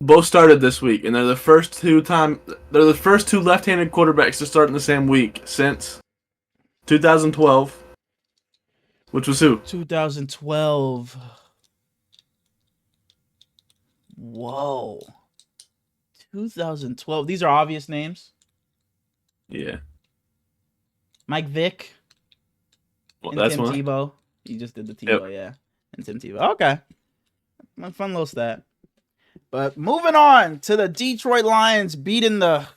both started this week, and they're the first two left-handed quarterbacks to start in the same week since 2012. Which was who? 2012. Whoa. 2012. These are obvious names. Yeah. Mike Vick. Well, and that's Tim one. Tebow. You just did the Tebow, yeah. And Tim Tebow. Okay. Fun little stat. But moving on to the Detroit Lions beating the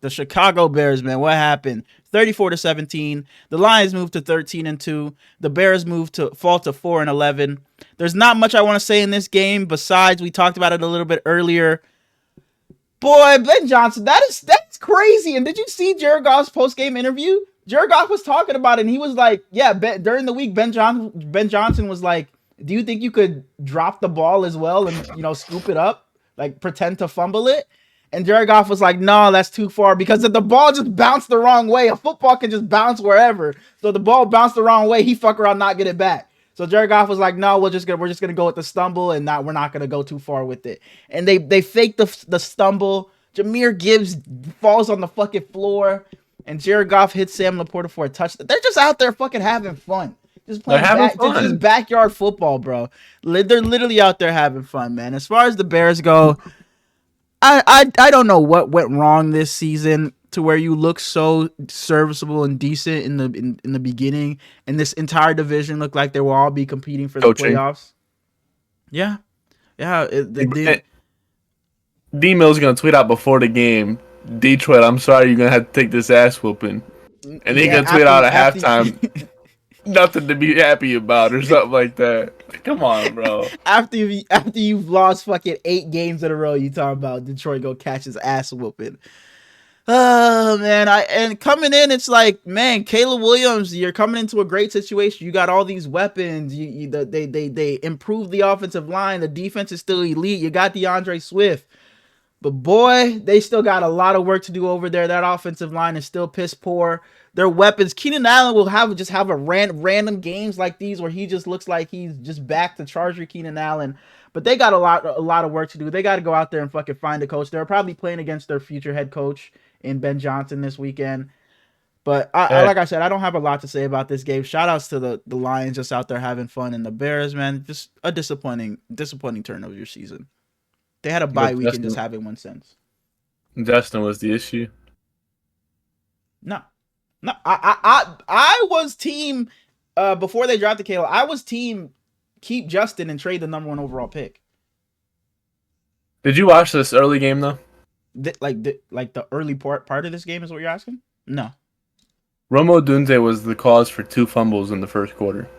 Chicago Bears, man. What happened? 34-17. The Lions moved to 13-2. The Bears fall to 4-11. There's not much I want to say in this game besides we talked about it a little bit earlier. Boy, Ben Johnson, that's crazy. And did you see Jared Goff's post-game interview? Jared Goff was talking about it, and he was like, yeah, during the week, Ben Johnson was like, do you think you could drop the ball as well and, scoop it up, like pretend to fumble it? And Jared Goff was like, no, that's too far because if the ball just bounced the wrong way, a football can just bounce wherever. So if the ball bounced the wrong way, he fuck around, not get it back. So Jared Goff was like, no, we're just gonna go with the stumble and we're not gonna go too far with it. And they faked the stumble. Jahmyr Gibbs falls on the fucking floor, and Jared Goff hits Sam Laporta for a touchdown. They're just out there fucking having fun. Just playing just backyard football, bro. They're literally out there having fun, man. As far as the Bears go, I don't know what went wrong this season to where you look so serviceable and decent in the beginning, and this entire division looked like they will all be competing for the playoffs. Yeah. D-Mill's gonna tweet out before the game, Detroit, I'm sorry you're gonna have to take this ass whooping. And he's gonna tweet out at halftime. Nothing to be happy about or something like that. Come on, bro. After you've lost fucking 8 games in a row, you talking about Detroit go catch his ass whooping. Oh man, and coming in, it's like, man, Caleb Williams, you're coming into a great situation. You got all these weapons. They improved the offensive line. The defense is still elite. You got DeAndre Swift. But boy, they still got a lot of work to do over there. That offensive line is still piss poor. Their weapons, Keenan Allen will have a random games like these where he just looks like he's just back to Charger Keenan Allen. But they got a lot of work to do. They got to go out there and fucking find a coach. They're probably playing against their future head coach in Ben Johnson this weekend. But like I said, I don't have a lot to say about this game. Shout outs to the Lions just out there having fun, and the Bears, man, just a disappointing turn of your season. They had a bye week and just having one sense. Justin was the issue. No, I was team before they drafted Caleb. I was team keep Justin and trade the number 1 overall pick. Did you watch this early game though? Like the early part of this game is what you're asking? No. Rome Odunze was the cause for 2 fumbles in the first quarter.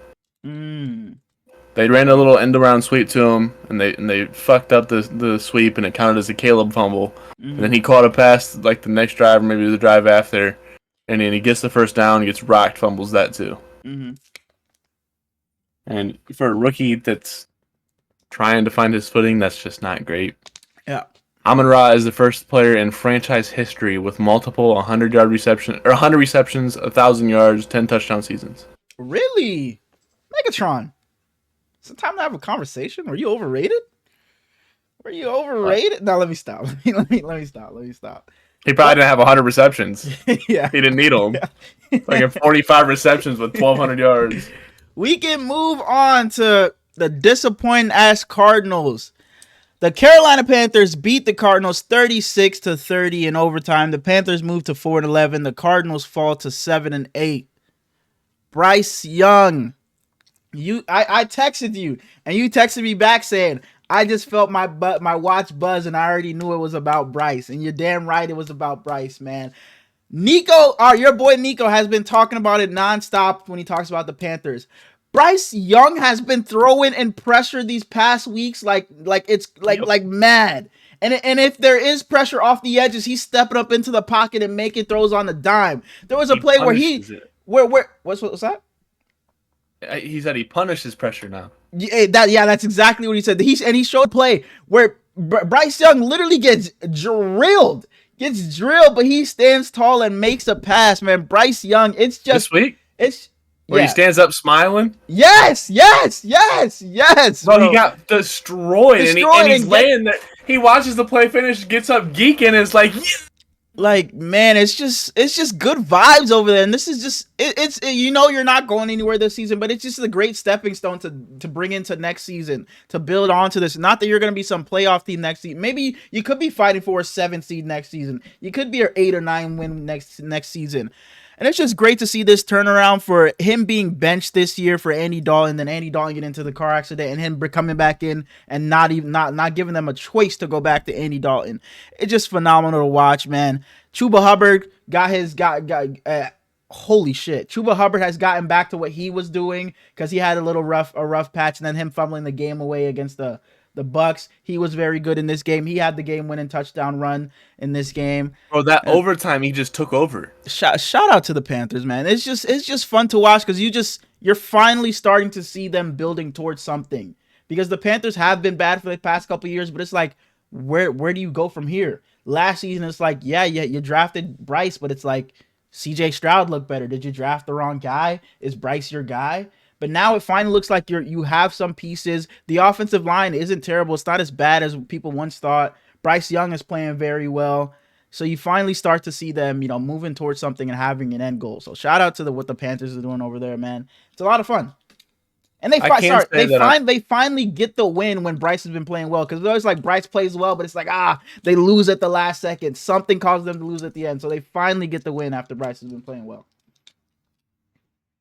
They ran a little end around sweep to him, and they fucked up the sweep, and it counted as a Caleb fumble. And then he caught a pass like the next drive, or maybe the drive after, and then he gets the first down, he gets rocked, fumbles that too. And for a rookie that's trying to find his footing, that's just not great. Yeah. Amon-Ra is the first player in franchise history with multiple 100 receptions, 1,000 yards, 10 touchdown seasons. Really? Megatron. Is it time to have a conversation? Were you overrated? Were you overrated? No, let me stop. Let me stop. He probably didn't have 100 receptions. Yeah. He didn't need them. Yeah. Like 45 receptions with 1,200 yards. We can move on to the disappointing-ass Cardinals. The Carolina Panthers beat the Cardinals 36-30 in overtime. The Panthers move to 4-11. The Cardinals fall to 7-8. Bryce Young. I texted you, and you texted me back saying, I just felt my watch buzz, and I already knew it was about Bryce. And you're damn right it was about Bryce, man. Nico, your boy Nico has been talking about it nonstop when he talks about the Panthers. Bryce Young has been throwing and pressure these past weeks like mad. And if there is pressure off the edges, he's stepping up into the pocket and making throws on the dime. There was a play where what's that? He said he punishes pressure now. That's exactly what he said. He showed play where Bryce Young literally gets drilled, but he stands tall and makes a pass, man. Bryce Young, it's just this week. It's where he stands up smiling. Yes. Bro, he got destroyed and he's laying there. He watches the play finish, gets up geeking, and is like, yeah. Like, man, it's just good vibes over there. And this is just it's you're not going anywhere this season, but it's just a great stepping stone to bring into next season, to build onto this. Not that you're going to be some playoff team next season. Maybe you could be fighting for a 7 seed next season. You could be an 8 or 9 win next season. And it's just great to see this turnaround for him being benched this year for Andy Dalton, then Andy Dalton getting into the car accident and him coming back in and not giving them a choice to go back to Andy Dalton. It's just phenomenal to watch, man. Chuba Hubbard holy shit. Chuba Hubbard has gotten back to what he was doing because he had a rough patch, and then him fumbling the game away against the Bucks. He was very good in this game. He had the game-winning touchdown run in this game. Bro, that overtime, he just took over. Shout out to the Panthers, man. It's just fun to watch because you're finally starting to see them building towards something. Because the Panthers have been bad for the past couple of years, but it's like, where do you go from here? Last season, it's like, you drafted Bryce, but it's like, CJ Stroud looked better. Did you draft the wrong guy? Is Bryce your guy? But now it finally looks like you have some pieces. The offensive line isn't terrible. It's not as bad as people once thought. Bryce Young is playing very well. So you finally start to see them, moving towards something and having an end goal. So shout out to what the Panthers are doing over there, man. It's a lot of fun. And they finally get the win when Bryce has been playing well. Because it's always like Bryce plays well, but it's like, they lose at the last second. Something causes them to lose at the end. So they finally get the win after Bryce has been playing well.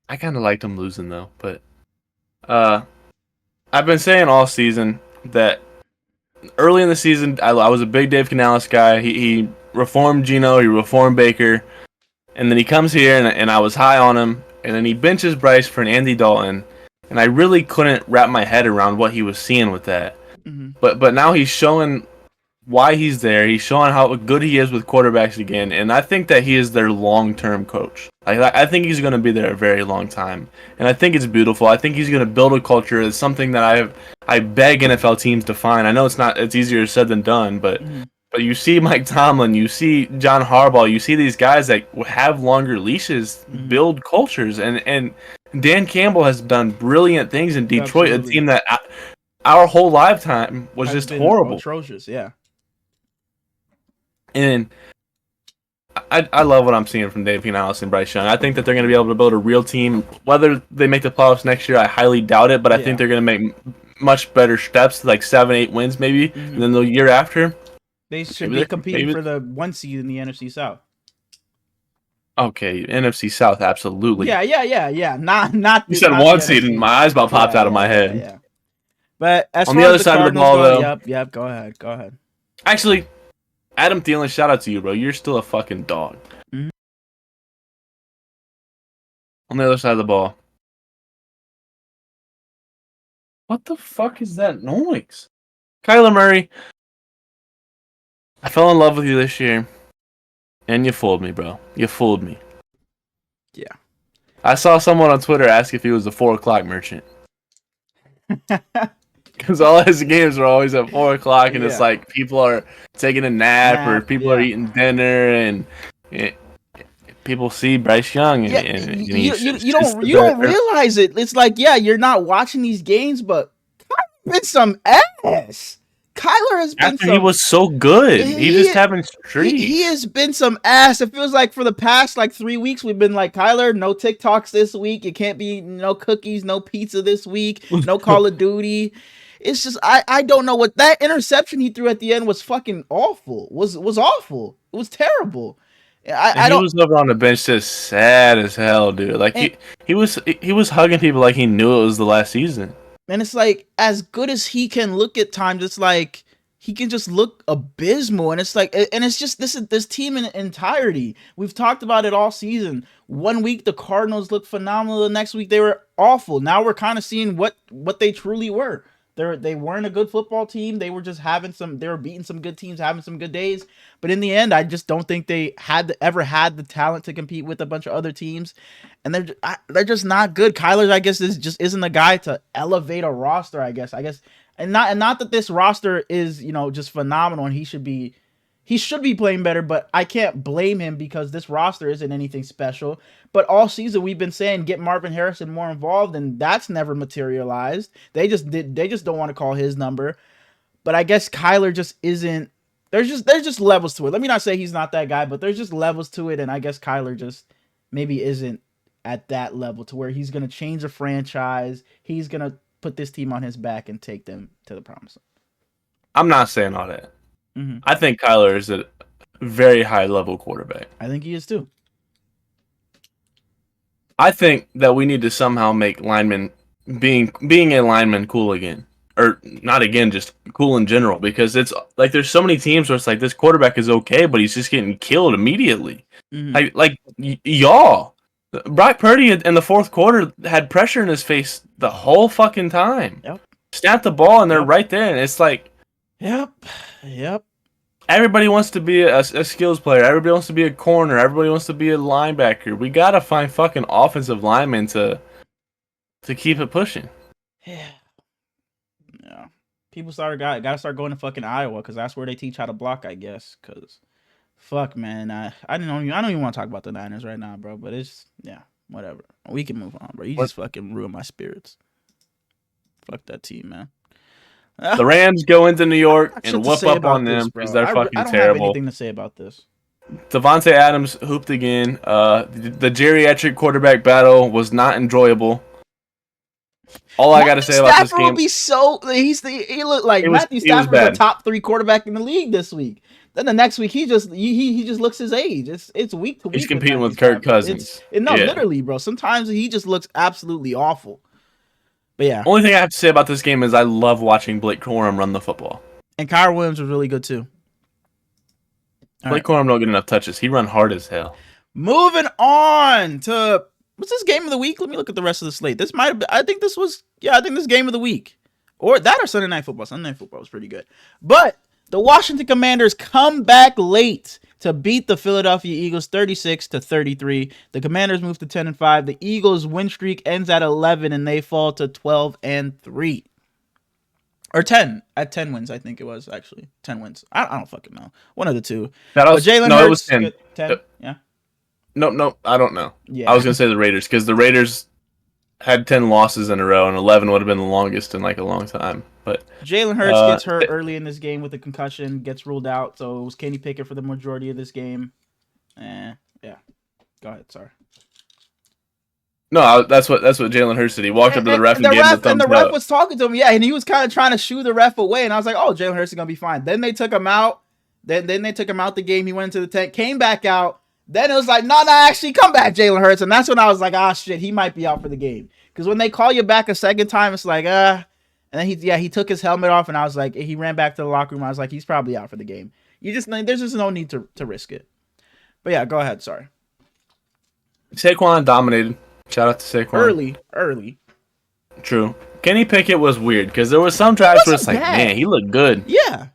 I kind of liked him losing, though. But I've been saying all season that early in the season, I was a big Dave Canales guy. He reformed Geno. He reformed Baker. And then he comes here, and I was high on him. And then he benches Bryce for an Andy Dalton. And I really couldn't wrap my head around what he was seeing with that. Mm-hmm. But now he's showing why he's there. He's showing how good he is with quarterbacks again. And I think that he is their long-term coach. I think he's going to be there a very long time. And I think it's beautiful. I think he's going to build a culture. It's something that I beg NFL teams to find. I know it's easier said than done, but you see Mike Tomlin, you see John Harbaugh, you see these guys that have longer leashes build cultures. And Dan Campbell has done brilliant things in Detroit, absolutely. A team that our whole lifetime was just horrible. Atrocious, yeah. And I love what I'm seeing from Dave Canales and Bryce Young. I think that they're going to be able to build a real team. Whether they make the playoffs next year, I highly doubt it, but I think they're going to make much better steps, like 7-8 wins maybe, than the year after. They should be competing for the 1 seed in the NFC South. Okay, NFC South, absolutely. Yeah. Not. You said 1 seed, and my eyes about popped out of my head. Yeah. But as on far the other as side of the ball, though. Yep. Go ahead. Actually, Adam Thielen, shout out to you, bro. You're still a fucking dog. Mm-hmm. On the other side of the ball, What the fuck is that noise? Kyler Murray, I fell in love with you this year, and you fooled me, bro. You fooled me. Yeah. I saw someone on Twitter ask if he was a 4 o'clock merchant. Because all his games are always at 4 o'clock, and it's like people are taking a nap or people are eating dinner, and people see Bryce Young, and you don't realize it. It's like, yeah, you're not watching these games, but Kyler's been some ass. Kyler has been he was so good. He just having streaks. He has been some ass. It feels like for the past 3 weeks we've been like, Kyler, no TikToks this week. It can't be no cookies, no pizza this week, no Call of Duty. It's just I don't know what that interception he threw at the end was fucking awful. Was awful. It was terrible. He was over on the bench just sad as hell, dude. Like he was hugging people like he knew it was the last season. And it's like, as good as he can look at times, it's like he can just look abysmal. And it's like, and it's just this team in entirety. We've talked about it all season. 1 week the Cardinals looked phenomenal. The next week they were awful. Now we're kind of seeing what they truly were. They weren't a good football team. They were just they were beating some good teams, having some good days. But in the end, I just don't think they ever had the talent to compete with a bunch of other teams. And they're just not good. Kyler, I guess, isn't the guy to elevate a roster, I guess. And not that this roster is, just phenomenal and he should be playing better, but I can't blame him because this roster isn't anything special. But all season we've been saying get Marvin Harrison more involved, and that's never materialized. They just don't want to call his number. But I guess Kyler just isn't. There's just levels to it. Let me not say he's not that guy, but there's just levels to it, and I guess Kyler just maybe isn't at that level to where he's gonna change a franchise. He's gonna put this team on his back and take them to the promised land. I'm not saying all that. Mm-hmm. I think Kyler is a very high level quarterback. I think he is too. I think that we need to somehow make linemen being a lineman cool again. Or not again, just cool in general. Because it's like there's so many teams where it's like this quarterback is okay, but he's just getting killed immediately. Mm-hmm. Y'all. Brock Purdy in the fourth quarter had pressure in his face the whole fucking time. Yep. Snapped the ball and they're right there, and it's like, Yep. Everybody wants to be a skills player. Everybody wants to be a corner. Everybody wants to be a linebacker. We gotta find fucking offensive linemen to keep it pushing. Yeah. People gotta start going to fucking Iowa because that's where they teach how to block, I guess. Because, fuck, man, I don't even want to talk about the Niners right now, bro. But it's whatever. We can move on, bro. You just fucking ruin my spirits. Fuck that team, man. The Rams go into New York and whoop up on them because they're fucking terrible. I don't have anything to say about this. Devontae Adams hooped again. The geriatric quarterback battle was not enjoyable. All I got to say about this game, he looked like Matthew Stafford was the top 3 quarterback in the league this week. Then the next week he just looks his age. It's week to week. He's competing with Kirk Cousins. Literally, bro. Sometimes he just looks absolutely awful. But yeah. Only thing I have to say about this game is I love watching Blake Corum run the football. And Kyren Williams was really good too. Blake Corum don't get enough touches. He run hard as hell. Moving on to what's this game of the week? Let me look at the rest of the slate. This might have been, I think this game of the week. Or Sunday Night Football. Sunday Night Football was pretty good. But the Washington Commanders come back late to beat the Philadelphia Eagles 36-33. The Commanders move to 10-5. The Eagles' win streak ends at 11 and they fall to 12-3. Or 10. At 10 wins, I think it was actually. 10 wins. I don't fucking know. One of the two. Jalen Hurts. It was 10. 10? Yeah. No, I don't know. Yeah. I was going to say the Raiders because the Raiders had 10 losses in a row and 11 would have been the longest in like a long time. But Jalen Hurts gets hurt early in this game with a concussion, gets ruled out. So it was Kenny Pickett for the majority of this game. Yeah. Go ahead. Sorry. No, that's what Jalen Hurts did. He walked up to the ref and gave him the thumbs up. And the ref was talking to him, and he was kind of trying to shoo the ref away. And I was like, oh, Jalen Hurts is going to be fine. Then they took him out. Then they took him out the game. He went into the tent, came back out. Then it was like, no, actually, come back, Jalen Hurts. And that's when I was like, shit, he might be out for the game. Because when they call you back a second time, it's like, And then he took his helmet off, and I was like, he ran back to the locker room. I was like, he's probably out for the game. There's just no need to risk it. But yeah, go ahead. Sorry. Saquon dominated. Shout out to Saquon. Early. True. Kenny Pickett was weird because there was some drives where it's like, man, he looked good. Yeah.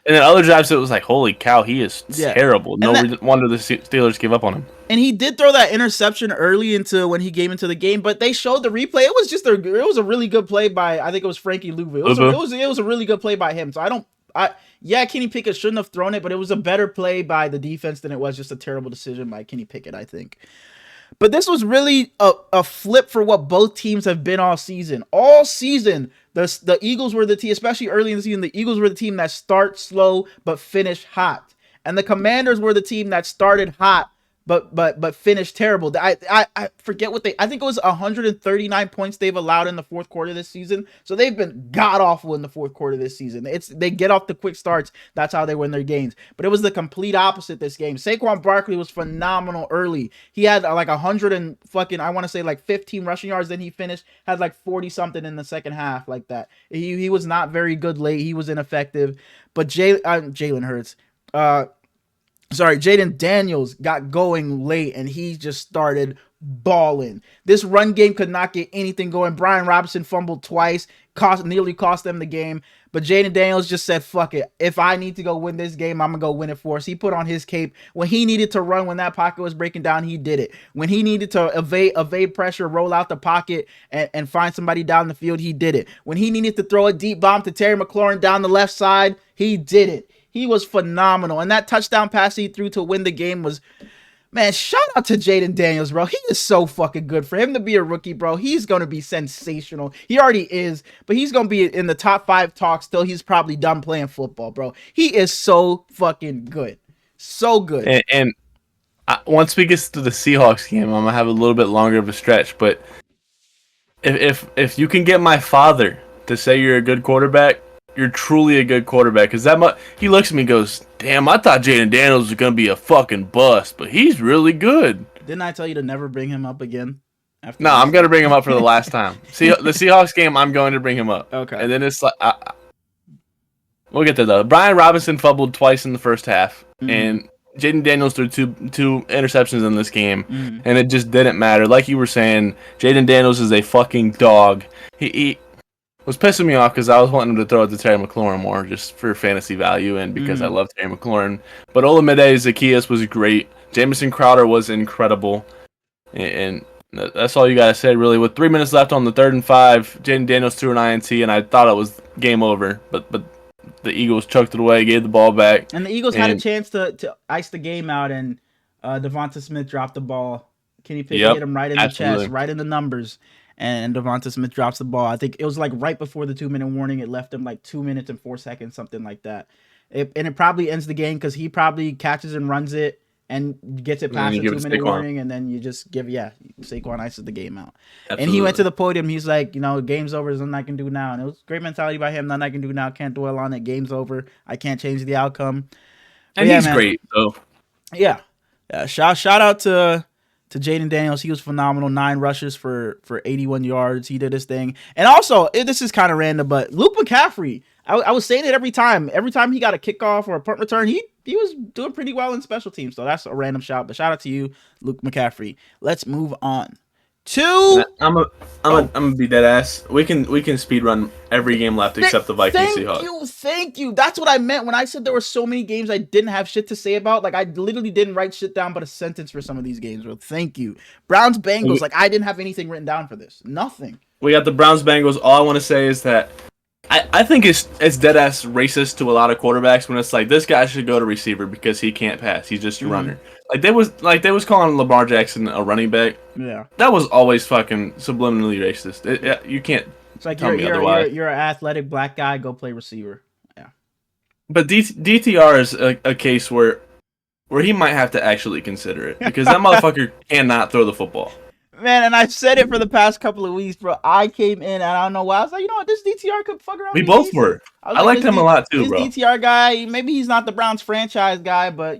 And then other drives it was like, holy cow, he is terrible. No wonder the Steelers gave up on him. And he did throw that interception early into when he came into the game, but they showed the replay. It was a really good play by, I think it was Frankie Louvu. It was a really good play by him. So Kenny Pickett shouldn't have thrown it, but it was a better play by the defense than it was just a terrible decision by Kenny Pickett, I think. But this was really a flip for what both teams have been all season. All season, the Eagles were the team, especially early in the season, the Eagles were the team that start slow but finish hot. And the Commanders were the team that started hot but finished terrible. I forget what I think it was 139 points they've allowed in the fourth quarter this season. So they've been god awful in the fourth quarter this season. They get off the quick starts. That's how they win their games. But it was the complete opposite this game. Saquon Barkley was phenomenal early. He had like 100 and fucking, I want to say like 15 rushing yards. Then he finished, had like 40 something in the second half like that. He was not very good late. He was ineffective. But Jalen Hurts, Jaden Daniels got going late, and he just started balling. This run game could not get anything going. Brian Robinson fumbled twice, nearly cost them the game. But Jaden Daniels just said, fuck it. If I need to go win this game, I'm going to go win it for us. He put on his cape. When he needed to run, when that pocket was breaking down, he did it. When he needed to evade pressure, roll out the pocket, and find somebody down the field, he did it. When he needed to throw a deep bomb to Terry McLaurin down the left side, he did it. He was phenomenal. And that touchdown pass he threw to win the game was, man, shout out to Jaden Daniels, bro. He is so fucking good. For him to be a rookie, bro, he's going to be sensational. He already is, but he's going to be in the top 5 talks till he's probably done playing football, bro. He is so fucking good. So good. And once we get to the Seahawks game, I'm going to have a little bit longer of a stretch, but if you can get my father to say you're a good quarterback, you're truly a good quarterback. Because he looks at me and goes, damn, I thought Jaden Daniels was going to be a fucking bust, but he's really good. Didn't I tell you to never bring him up again? No, I'm going to bring him up for the last time. See, the Seahawks game, I'm going to bring him up. Okay. And then it's like, we'll get there though. Brian Robinson fumbled twice in the first half, and Jaden Daniels threw two interceptions in this game, and it just didn't matter. Like you were saying, Jaden Daniels is a fucking dog. He was pissing me off because I was wanting him to throw it to Terry McLaurin more just for fantasy value and because I love Terry McLaurin. But Olamide Zaccheaus was great. Jamison Crowder was incredible. And that's all you got to say, really. With 3 minutes left on the 3rd and 5, Jaden Daniels threw an INT, and I thought it was game over. But the Eagles choked it away, gave the ball back. And the Eagles had a chance to ice the game out, and Devonta Smith dropped the ball. Kenny Pickett hit him right in the chest, right in the numbers. And Devonta Smith drops the ball. I think it was like right before the 2-minute warning. It left him like 2 minutes and 4 seconds, something like that. And it probably ends the game because he probably catches and runs it and gets it past the 2-minute warning. And then you just Saquon ices the game out. Absolutely. And he went to the podium. He's like, game's over. There's nothing I can do now. And it was great mentality by him. Nothing I can do now. Can't dwell on it. Game's over. I can't change the outcome. And he's great, though. Yeah. Shout out to Jaden Daniels. He was phenomenal. 9 rushes for 81 yards. He did his thing. And also, this is kind of random, but Luke McCaffrey, I was saying it every time. Every time he got a kickoff or a punt return, he was doing pretty well in special teams. So that's a random shout. But shout out to you, Luke McCaffrey. Let's move on to. I'm gonna be dead ass. We can speed run every game left except the Vikings Seahawks. Thank you. That's what I meant when I said there were so many games I didn't have shit to say about. Like I literally didn't write shit down but a sentence for some of these games. Bro, thank you. Browns Bengals. Like I didn't have anything written down for this. Nothing. We got the Browns Bengals. All I want to say is that I think it's dead ass racist to a lot of quarterbacks when it's like this guy should go to receiver because he can't pass. He's just a runner. Like they was calling Lamar Jackson a running back. Yeah, that was always fucking subliminally racist. You can't. It's like you're an athletic black guy. Go play receiver. Yeah. But DTR is a case where he might have to actually consider it because that motherfucker cannot throw the football. Man, and I've said it for the past couple of weeks, bro. I came in and I don't know why. I was like, you know what, this DTR could fuck around. We both were. I liked him a lot too, bro. This DTR guy, maybe he's not the Browns franchise guy, but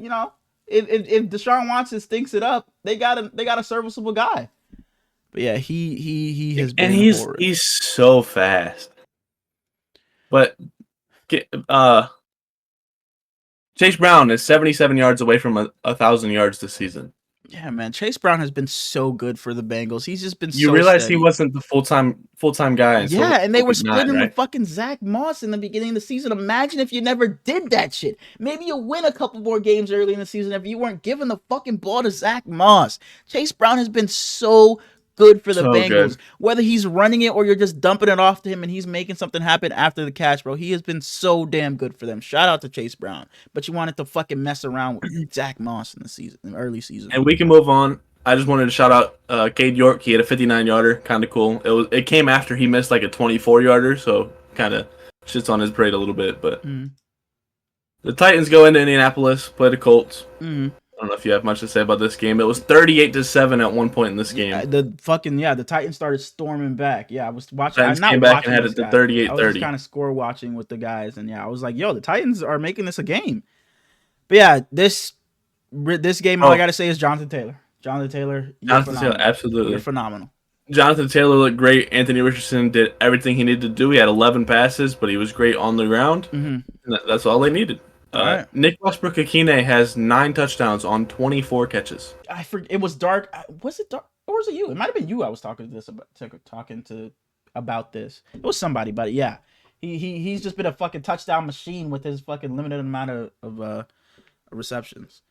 if Deshaun Watson stinks it up, they got a serviceable guy. But yeah, he has been. And he's so fast. But Chase Brown is 77 yards away from 1,000 yards this season. Yeah, man. Chase Brown has been so good for the Bengals. He's just been You so realize steady. he wasn't the full-time guy until Yeah, and they were week 9, splitting right? with fucking Zach Moss in the beginning of the season. Imagine if you never did that shit. Maybe you'll win a couple more games early in the season if you weren't giving the fucking ball to Zach Moss. Chase Brown has been so good for the So Bengals. good. Whether he's running it or you're just dumping it off to him and he's making something happen after the catch, bro. He has been so damn good for them. Shout out to Chase Brown. But you wanted to fucking mess around with Zach Moss in the season, in the early season. And we can move on. I just wanted to shout out Cade York. He had a 59-yarder, kind of cool. It came after he missed like a 24-yarder, so kind of shits on his parade a little bit. But the Titans go into Indianapolis, play the Colts. I don't know if you have much to say about this game. It was 38-7 at one point in this game. The Titans started storming back. Yeah, I was watching. Titans I'm not came back watching and had this it to guy. 38-30. I was just kind of score watching with the guys, and yeah, I was like, "Yo, the Titans are making this a game." But yeah, this game, all I gotta say is Jonathan Taylor. Jonathan Taylor, absolutely, you're phenomenal. Jonathan Taylor looked great. Anthony Richardson did everything he needed to do. He had 11 passes, but he was great on the ground. That's all they needed. Right. Nick Westbrook-Akine has 9 touchdowns on 24 catches. I forget. It was dark. Was it dark, or was it you? It might have been you. I was talking about this. It was somebody, but yeah, he's just been a fucking touchdown machine with his fucking limited amount of receptions.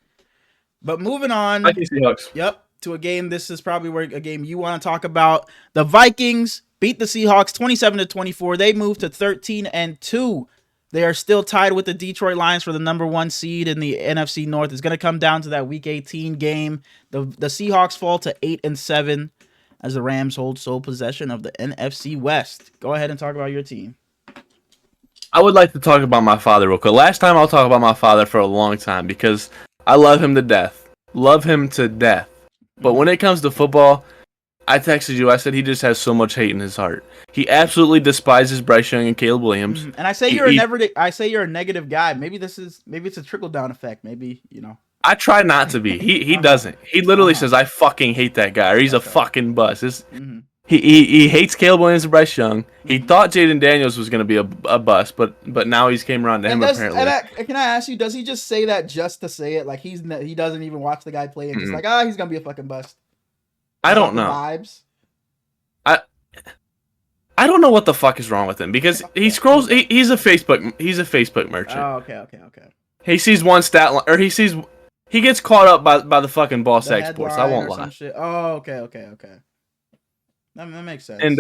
But moving on. Seahawks. Yep, to a game. This is probably a game you want to talk about. The Vikings beat the Seahawks 27-24. They moved to 13-2. They are still tied with the Detroit Lions for the number 1 seed in the NFC North. It's going to come down to that Week 18 game. The Seahawks fall to 8-7 as the Rams hold sole possession of the NFC West. Go ahead and talk about your team. I would like to talk about my father real quick. Last time I'll talk about my father for a long time because I love him to death. Love him to death. But when it comes to football, I texted you. I said he just has so much hate in his heart. He absolutely despises Bryce Young and Caleb Williams. And I say you're a negative guy. Maybe it's a trickle down effect. Maybe, you know. I try not to be. He doesn't. He literally says I fucking hate that guy or he's a fucking bust. He hates Caleb Williams and Bryce Young. He thought Jaden Daniels was going to be a bust, but now he's came around to him apparently. Can I ask you, does he just say that just to say it? Like he doesn't even watch the guy play and just like, he's going to be a fucking bust. I don't know. Vibes. I don't know what the fuck is wrong with him because he scrolls. He's a Facebook merchant. Oh, okay. He sees one stat line, or he gets caught up by the fucking boss exports. I won't lie. Oh, okay. That makes sense. And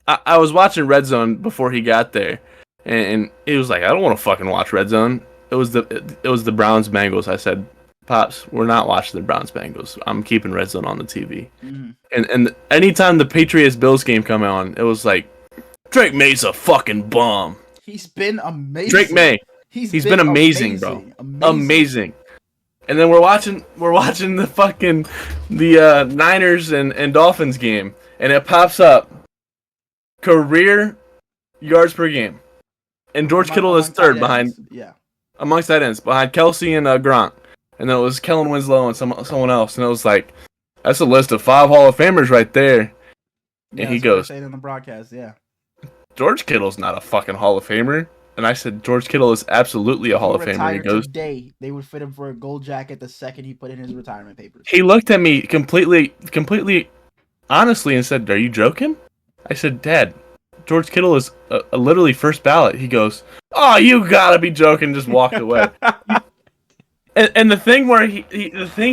I was watching Red Zone before he got there, and he was like, I don't want to fucking watch Red Zone. It was the Browns Bengals. I said, Pops, we're not watching the Browns Bengals. I'm keeping Red Zone on the TV. And anytime the Patriots Bills game come on, it was like Drake May's a fucking bum. He's been amazing. Drake May. He's been amazing, bro. Amazing. And then we're watching the Niners and Dolphins game, and it pops up career yards per game, and George Kittle is third amongst tight ends behind Kelsey and Gronk. And then it was Kellen Winslow and someone else. And it was like, that's a list of 5 Hall of Famers right there. And he goes, saying in the broadcast, George Kittle's not a fucking Hall of Famer. And I said, George Kittle is absolutely a Hall of Famer. He goes, today, they would fit him for a gold jacket the second he put in his retirement papers. He looked at me completely honestly and said, are you joking? I said, Dad, George Kittle is a literally first ballot. He goes, oh, you gotta be joking. Just walked away. And the thing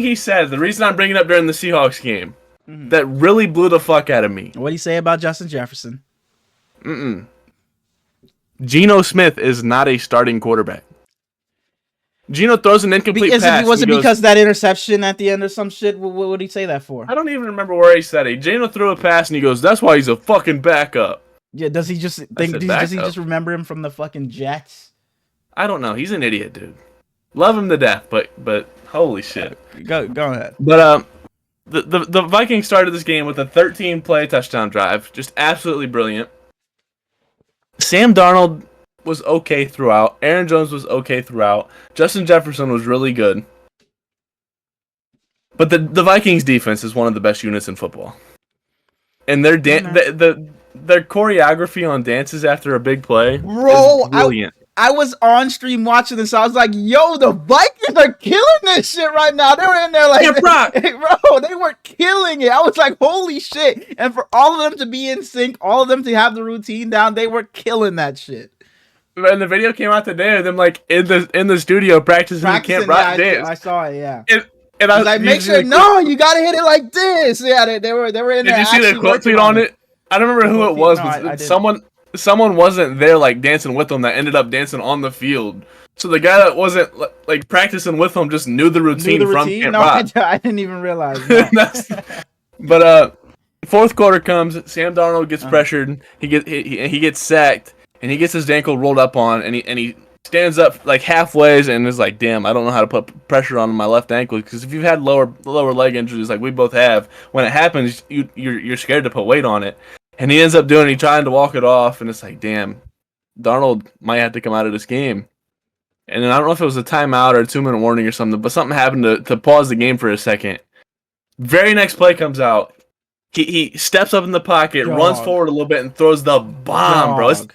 he said, the reason I'm bringing it up during the Seahawks game, that really blew the fuck out of me. What do you say about Justin Jefferson? Geno Smith is not a starting quarterback. Geno throws an incomplete pass. Was it because that interception at the end or some shit? What would he say that for? I don't even remember where he said it. Geno threw a pass and he goes, that's why he's a fucking backup. Yeah, does he just remember him from the fucking Jets? I don't know. He's an idiot, dude. Love him to death, but holy shit. Go ahead. But the Vikings started this game with a 13-play touchdown drive, just absolutely brilliant. Sam Darnold was okay throughout. Aaron Jones was okay throughout. Justin Jefferson was really good. But the Vikings defense is one of the best units in football. And their choreography on dances after a big play is brilliant. I was on stream watching this. So I was like, yo, the Vikings are killing this shit right now. They were in there like, bro, they were killing it. I was like, holy shit. And for all of them to be in sync, all of them to have the routine down, they were killing that shit. And the video came out today of them like in the studio practicing the Camp Rock dance. I saw it, yeah. And I was like, make sure, no, you gotta hit it like this. Yeah, they were in there. Did you see the quote tweet on it? I don't remember who it was, but someone wasn't there like dancing with them that ended up dancing on the field. So the guy that wasn't like practicing with them just knew the routine from Camp Rock. I didn't even realize. No. But fourth quarter comes, Sam Darnold gets pressured, he gets sacked, and he gets his ankle rolled up on, and he stands up like halfway and is like, damn, I don't know how to put pressure on my left ankle, because if you've had lower leg injuries like we both have, when it happens, you're scared to put weight on it. And he ends up trying to walk it off, and it's like, damn, Darnold might have to come out of this game. And then I don't know if it was a timeout or a 2-minute warning or something, but something happened to pause the game for a second. Very next play comes out. He steps up in the pocket, runs forward a little bit, and throws the bomb, bro. It's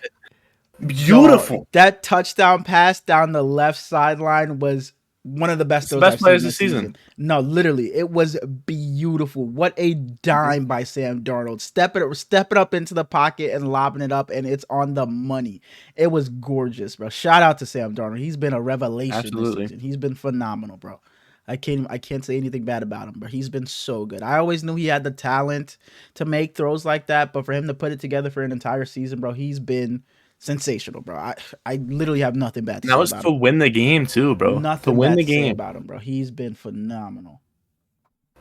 beautiful. That touchdown pass down the left sideline was one of the best plays of the season. No, literally, it was beautiful. What a dime by Sam Darnold. Stepping it up into the pocket and lobbing it up, and it's on the money. It was gorgeous, bro. Shout out to Sam Darnold. He's been a revelation this season. He's been phenomenal, bro. I can't say anything bad about him, but he's been so good. I always knew he had the talent to make throws like that, but for him to put it together for an entire season, bro, he's been sensational, bro. I literally have nothing bad to say about him. That was to win the game too, bro. Nothing to win the game about him, bro. He's been phenomenal.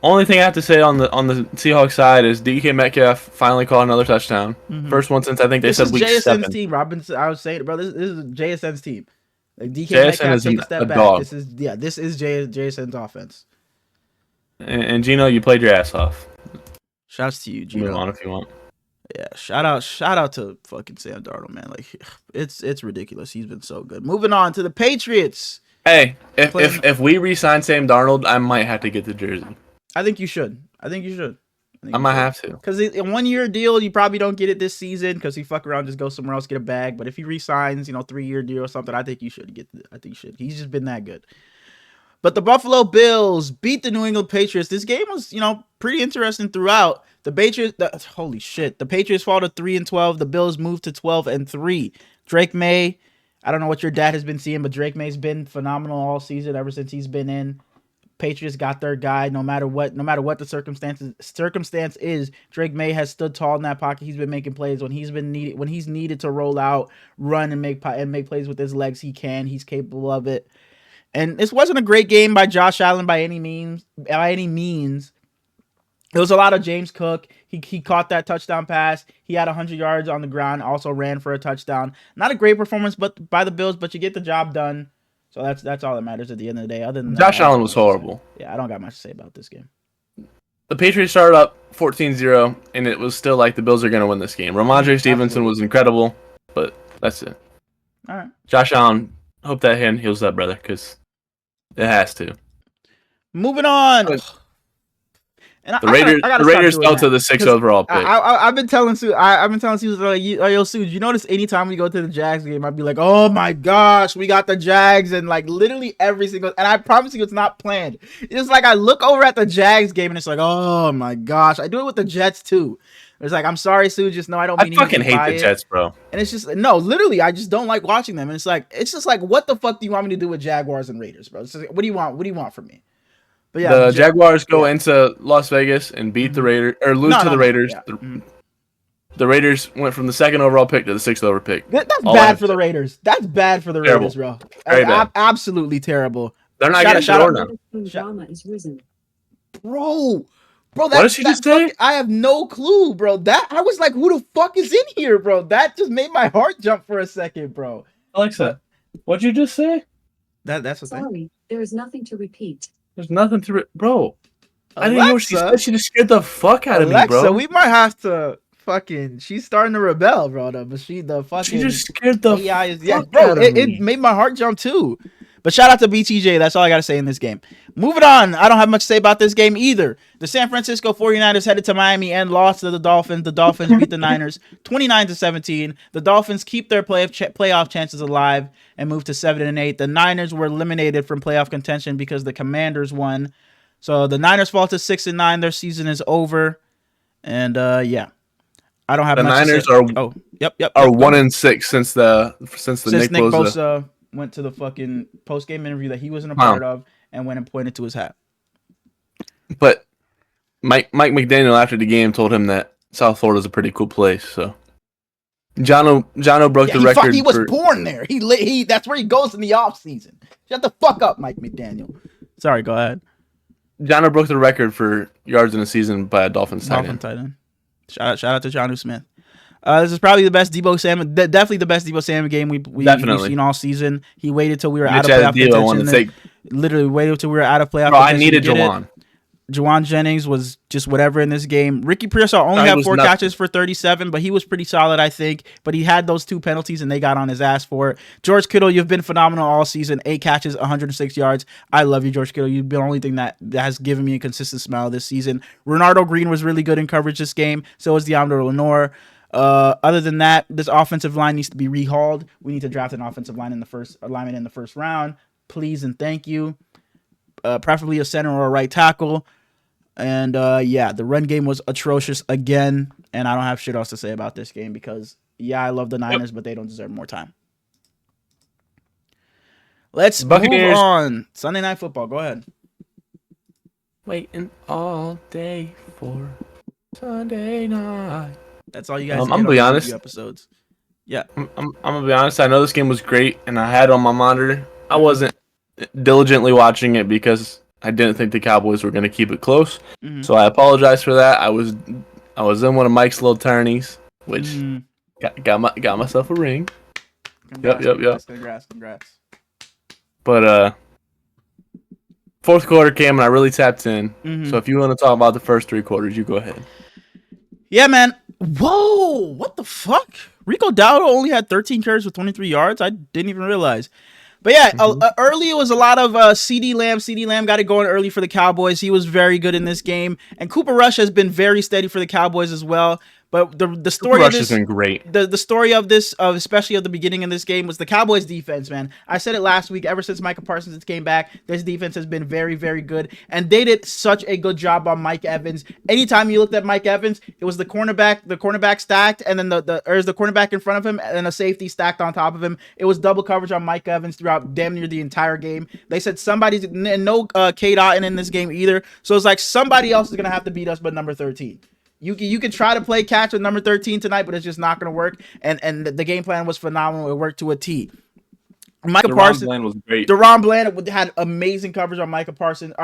Only thing I have to say on the Seahawks side is DK Metcalf finally caught another touchdown. First one since I think they said week 7. This is JSN's team, Robinson. I was saying, bro, this is JSN's team. Like DK Metcalf take a step back. Dog. This is JSN's offense. And Gino, you played your ass off. Shouts to you, Gino. Move on if you want. Yeah, shout out to fucking Sam Darnold, man. Like, it's ridiculous. He's been so good. Moving on to the Patriots. Hey, if we re-sign Sam Darnold, I might have to get the jersey. I think you should. I might have to. Because in 1 year deal, you probably don't get it this season because he fuck around, just go somewhere else, get a bag. But if he re-signs, 3-year deal or something, I think you should get it. I think you should. He's just been that good. But the Buffalo Bills beat the New England Patriots. This game was, pretty interesting throughout. The Patriots, holy shit. The Patriots fall to 3-12. The Bills moved to 12-3. Drake May, I don't know what your dad has been seeing, but Drake May's been phenomenal all season ever since he's been in. Patriots got their guy no matter what the circumstance is. Drake May has stood tall in that pocket. He's been making plays when he's needed to roll out, run and make plays with his legs. He's capable of it. And this wasn't a great game by Josh Allen by any means. It was a lot of James Cook. He caught that touchdown pass. He had 100 yards on the ground, also ran for a touchdown. Not a great performance by the Bills, but you get the job done. So that's all that matters at the end of the day. Other than that, Josh Allen was horrible. Yeah, I don't got much to say about this game. The Patriots started up 14-0, and it was still like the Bills are going to win this game. Ramondre Stevenson was incredible, but that's it. All right. Josh Allen, hope that hand heals up, brother, because it has to. Moving on. And the Raiders fell to the 6th overall pick. I've been telling Sue, like, yo, Sue, you notice anytime we go to the Jags game, I'd be like, oh my gosh, we got the Jags, and like literally every single, and I promise you it's not planned. It's like I look over at the Jags game and it's like, oh my gosh. I do it with the Jets too. It's like, I'm sorry, Sue, just no, I don't mean I fucking hate the Jets, bro. And it's just, no, literally, I just don't like watching them. And it's just like, what the fuck do you want me to do with Jaguars and Raiders, bro? It's just, what do you want from me? But yeah, the Jaguars go into Las Vegas and beat the Raiders, or lose to the Raiders. Yeah. The Raiders went from the 2nd overall pick to the 6th overall pick. That's bad for the Raiders. That's bad for the Raiders, bro. Absolutely terrible. They're not getting shit now. Drama is risen. Bro, what did she just say? I have no clue, bro. I was like, who the fuck is in here, bro? That just made my heart jump for a second, bro. Alexa, what'd you just say? That's the thing. Sorry, there is nothing to repeat. There's nothing to bro. I didn't know what she said. She just scared the fuck out of me, bro. Alexa, we might have to fucking. She's starting to rebel, bro. She just scared the AI fuck out of me. It made my heart jump too. But shout out to BTJ. That's all I got to say in this game. Moving on. I don't have much to say about this game either. The San Francisco 49ers headed to Miami and lost to the Dolphins. The Dolphins beat the Niners 29-17. The Dolphins keep their playoff chances alive and move to 7-8. The Niners were eliminated from playoff contention because the Commanders won. So the Niners fall to 6-9. Their season is over. And yeah. I don't have the much Niners to say. are 1-6 since Nick Bosa went to the fucking post-game interview that he wasn't a part of and went and pointed to his hat. But Mike McDaniel after the game told him that South Florida is a pretty cool place. So Jono broke the record. He was born there. He that's where he goes in the off season. Shut the fuck up, Mike McDaniel. Sorry, go ahead. Jono broke the record for yards in a season by a Dolphins tight end. Shout out to Jonnu Smith. This is probably the best Deebo Samuel, definitely the best Deebo Samuel game we've seen all season. He waited till we were out of playoff contention. Literally waited till we were out of playoff contention. I needed Juwan. Juwan Jennings was just whatever in this game. Ricky Pearsall only had 4 catches for 37, but he was pretty solid, I think. But he had those 2 penalties, and they got on his ass for it. George Kittle, you've been phenomenal all season. 8 catches, 106 yards. I love you, George Kittle. You've been the only thing that has given me a consistent smile this season. Renardo Green was really good in coverage this game. So was DeAndre Lenore. Other than that, this offensive line needs to be rehauled. We need to draft an offensive line in the first round. Please and thank you. Preferably a center or a right tackle. And yeah, the run game was atrocious again, and I don't have shit else to say about this game because I love the Niners, but they don't deserve more time. Let's Buccaneers. move on. Sunday Night Football. Go ahead. Waiting all day for Sunday night. That's all you guys. I'm gonna be honest. Episodes. Yeah, I'm gonna be honest. I know this game was great, and I had it on my monitor. I wasn't diligently watching it because I didn't think the Cowboys were going to keep it close. Mm-hmm. So I apologize for that. I was in one of Mike's little tourneys, which got myself a ring. Congrats. But fourth quarter came and I really tapped in. Mm-hmm. So if you want to talk about the first 3 quarters, you go ahead. Yeah, man. Whoa, what the fuck? Rico Dowdle only had 13 carries with 23 yards. I didn't even realize. But yeah, early it was a lot of CeeDee Lamb. CeeDee Lamb got it going early for the Cowboys. He was very good in this game. And Cooper Rush has been very steady for the Cowboys as well. But the story of this has been great. The story of this, especially of the beginning of this game, was the Cowboys defense, man. I said it last week. Ever since Micah Parsons came back, this defense has been very, very good. And they did such a good job on Mike Evans. Anytime you looked at Mike Evans, it was the cornerback stacked, and then the cornerback in front of him, and a safety stacked on top of him. It was double coverage on Mike Evans throughout damn near the entire game. They said somebody's no K-Dot in this game either. So it's like somebody else is gonna have to beat us, but number 13. You can try to play catch with number 13 tonight, but it's just not going to work. And the game plan was phenomenal. It worked to a T. Micah Parsons was great. DeRon Bland had amazing coverage on Micah Parsons.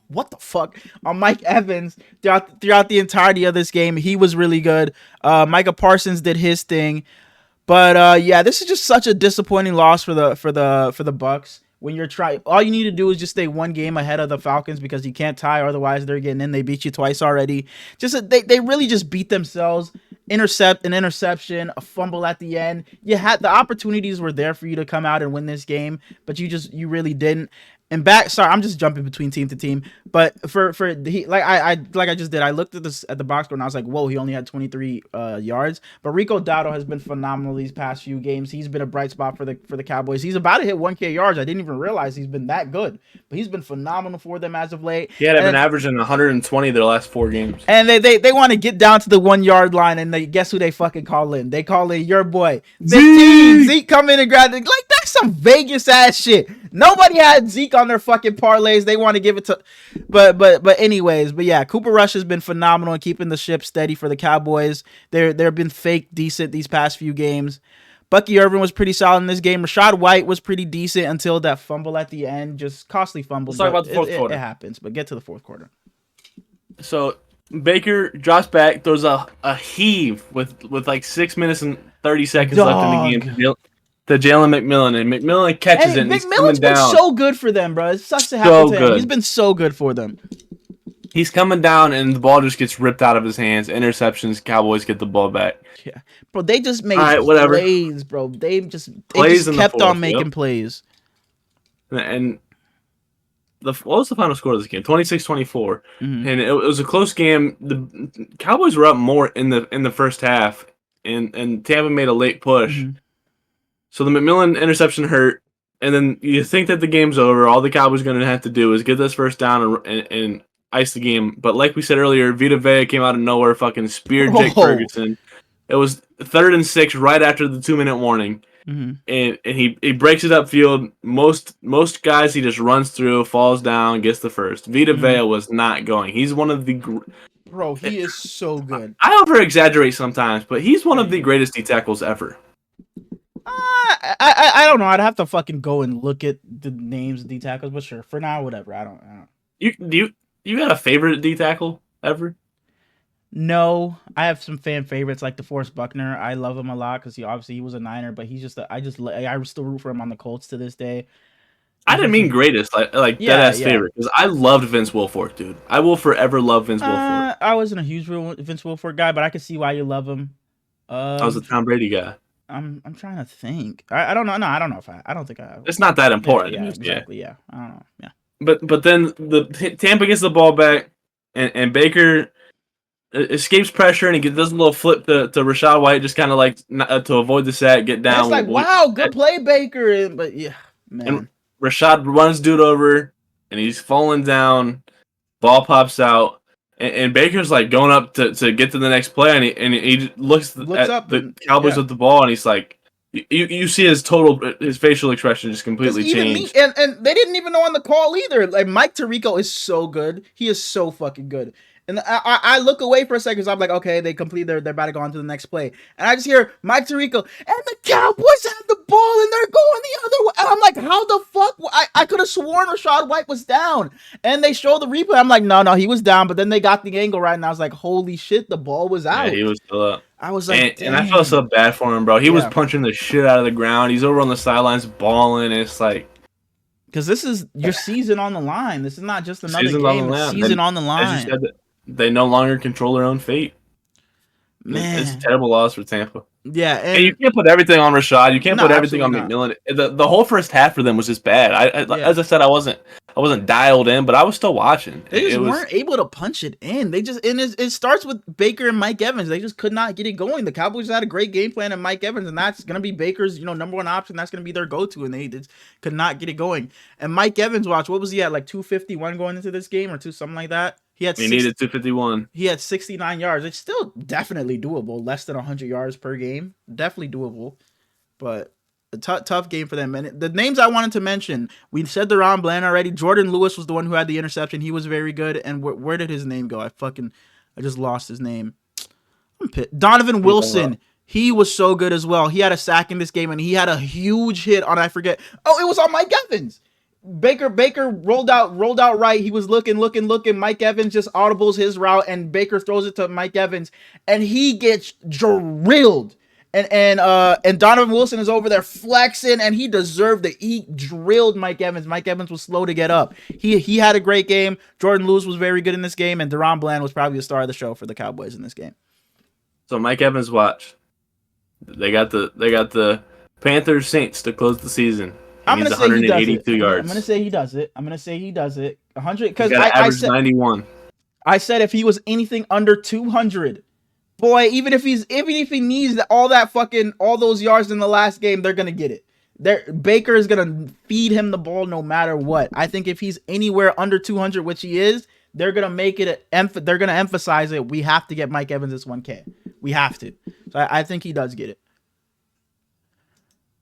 What the fuck? On Mike Evans throughout the entirety of this game. He was really good. Micah Parsons did his thing. But yeah, this is just such a disappointing loss for the Bucs. When you're trying, all you need to do is just stay 1 game ahead of the Falcons because you can't tie, otherwise they're getting in. They beat you twice already. They really just beat themselves. An interception, a fumble at the end. The opportunities were there for you to come out and win this game, but you really didn't. And I'm just jumping between team to team. But I just did. I looked at the box score and I was like, whoa, he only had 23 yards. But Rico Dowdle has been phenomenal these past few games. He's been a bright spot for the Cowboys. He's about to hit 1K yards. I didn't even realize he's been that good. But he's been phenomenal for them as of late. Yeah, they've been averaging 120 their last 4 games. And they want to get down to the 1 yard line, and guess who they fucking call in? They call in your boy Zeke. Come in and grab it. Like, that's some Vegas ass shit. Nobody had Zeke on their fucking parlays. They want to give it to, but yeah, Cooper Rush has been phenomenal in keeping the ship steady for the Cowboys. They've been fake decent these past few games. Bucky Irvin was pretty solid in this game. Rashad White was pretty decent until that fumble at the end, just costly fumble. Let's talk about the fourth quarter. It happens, but get to the fourth quarter. So Baker drops back, throws a heave with like 6 minutes and 30 seconds left in the game to Jalen McMillan, and McMillan catches it. And McMillan's been so good for them, bro. It sucks to happen to him. He's been so good for them. He's coming down, and the ball just gets ripped out of his hands. Interceptions. Cowboys get the ball back. Yeah, bro. They just made plays, bro. They just kept on making plays. And what was the final score of this game? 26-24. Mm-hmm. And it was a close game. The Cowboys were up more in the first half, and Tampa made a late push. Mm-hmm. So the McMillan interception hurt, and then you think that the game's over. All the Cowboys are going to have to do is get this first down and ice the game. But like we said earlier, Vita Vea came out of nowhere, fucking speared Jake Ferguson. It was 3rd and 6 right after the 2-minute warning. Mm-hmm. And he breaks it upfield. Most guys he just runs through, falls down, gets the first. Vita Vea was not going. He's one of the bro. He is so good. I over exaggerate sometimes, but he's one of the greatest D tackles ever. I don't know. I'd have to fucking go and look at the names of D tackles, but sure. For now, whatever. I don't. You got a favorite D tackle ever? No, I have some fan favorites like DeForest Buckner. I love him a lot because he was a Niner, but he's just I still root for him on the Colts to this day. I didn't mean greatest, like dead ass favorite, because I loved Vince Wilfork, dude. I will forever love Vince Wilfork. I wasn't a huge Vince Wilfork guy, but I can see why you love him. I was a Tom Brady guy. I'm trying to think. I don't know. No, I don't know if I don't think I have. It's not that important. Yeah, exactly. Yeah, I don't know. Yeah. But then the Tampa gets the ball back, and Baker escapes pressure, and he does a little flip to Rachaad White, just kind of like to avoid the sack, get down. It's like, wow, good play, Baker. But yeah, man. And Rachaad runs dude over, and he's falling down. Ball pops out, and Baker's like going up to get to the next play, and he looks at up the Cowboys with the ball, and he's like, you see his facial expression just completely change. And they didn't even know on the call either. Like Mike Tirico is so good. He is so fucking good. And I look away for a second, so I'm like, okay, they complete they're about to go on to the next play. And I just hear Mike Tirico, and the Cowboys have the ball, and they're going the other way. And I'm like, how the fuck? I could have sworn Rachaad White was down. And they show the replay. I'm like, no, he was down. But then they got the angle right, and I was like, holy shit, the ball was out. Yeah, he was still up. I was like, and I felt so bad for him, bro. He was punching the shit out of the ground. He's over on the sidelines balling. It's like, because this is your season on the line. This is not just another game. Season on the line. They no longer control their own fate. Man, it's a terrible loss for Tampa. Yeah, and you can't put everything on Rachaad. You can't put everything on McMillan. The whole first half for them was just bad. As I said, I wasn't dialed in, but I was still watching. They just weren't able to punch it in. They just it starts with Baker and Mike Evans. They just could not get it going. The Cowboys had a great game plan and Mike Evans, and that's gonna be Baker's number one option. That's gonna be their go-to, and they just could not get it going. And Mike Evans, what was he at, like 251 going into this game or something like that? He needed 251. He had 69 yards. It's still definitely doable. Less than 100 yards per game. Definitely doable. But a tough game for them. And the names I wanted to mention, we said DaRon Bland already. Jordan Lewis was the one who had the interception. He was very good. And where did his name go? I just lost his name. Donovan Wilson. He was so good as well. He had a sack in this game, and he had a huge hit on, I forget. Oh, it was on Mike Evans. Baker rolled out right. He was looking. Mike Evans just audibles his route, and Baker throws it to Mike Evans, and he gets drilled. And Donovan Wilson is over there flexing, and he deserved it. He drilled Mike Evans. Mike Evans was slow to get up. He had a great game. Jordan Lewis was very good in this game, and DaRon Bland was probably the star of the show for the Cowboys in this game. So Mike Evans, watch. They got the Panthers Saints to close the season. I'm gonna say he does it. Yards. I'm gonna say he does it. 100 because I said 91. I said if he was anything under 200, boy, even if he needs all those yards in the last game, they're gonna get it. Baker is gonna feed him the ball no matter what. I think if he's anywhere under 200, which he is, they're gonna make it. They're gonna emphasize it. We have to get Mike Evans this 1K. We have to. So I think he does get it.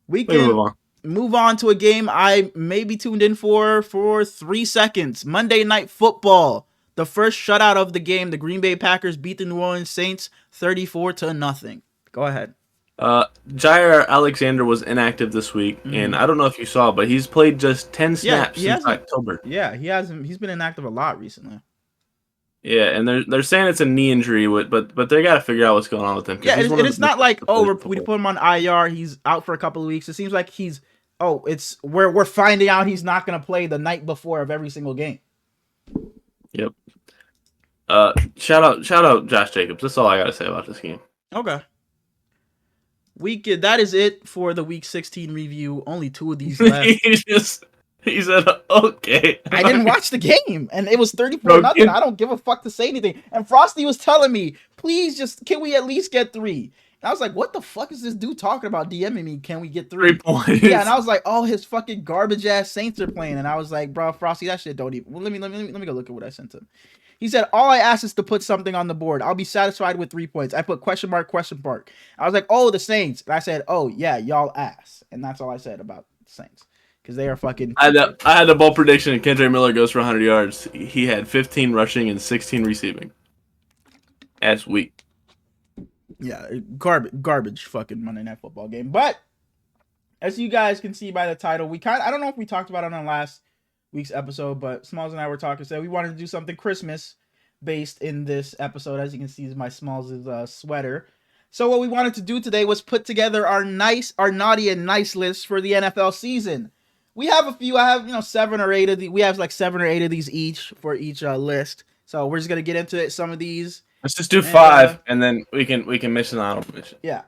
We can move on to a game I may be tuned in for 3 seconds. Monday Night Football. The first shutout of the game. The Green Bay Packers beat the New Orleans Saints 34-0. Go ahead. Jair Alexander was inactive this week, and I don't know if you saw, but he's played just 10 snaps since October. Yeah, he hasn't. He's been inactive a lot recently. Yeah, and they're saying it's a knee injury, but they got to figure out what's going on with him. Yeah, it's not like, we put him on IR, he's out for a couple of weeks. It seems like it's we're finding out he's not going to play the night before of every single game. Yep. Shout out Josh Jacobs. That's all I got to say about this game. Okay. That is it for the Week 16 review. Only 2 of these left. He said, okay. I didn't watch the game, and it was 34-0. Bro, I don't give a fuck to say anything. And Frosty was telling me, please can we at least get 3? And I was like, what the fuck is this dude talking about DMing me? Can we get 3? 3 points. Yeah, and I was like, oh, his fucking garbage ass Saints are playing. And I was like, bro, Frosty, that shit don't even. Well, let me go look at what I sent him. He said, all I asked is to put something on the board. I'll be satisfied with 3 points. I put question mark. I was like, oh, the Saints. And I said, oh, yeah, y'all ass. And that's all I said about the Saints. Because they are fucking... I had a bold prediction, and Kendrick Miller goes for 100 yards. He had 15 rushing and 16 receiving. That's weak. Yeah, garbage fucking Monday Night Football game. But, as you guys can see by the title, I don't know if we talked about it on last week's episode, but Smalls and I were talking, said we wanted to do something Christmas based in this episode. As you can see, is my Smalls' sweater. So what we wanted to do today was put together our naughty and nice list for the NFL season. We have a few. I have 7 or 8 of these. We have like 7 or 8 of these each for each list. So we're just gonna get into it. Some of these. Let's just do 5, and then we can mission an honorable mention. Yeah.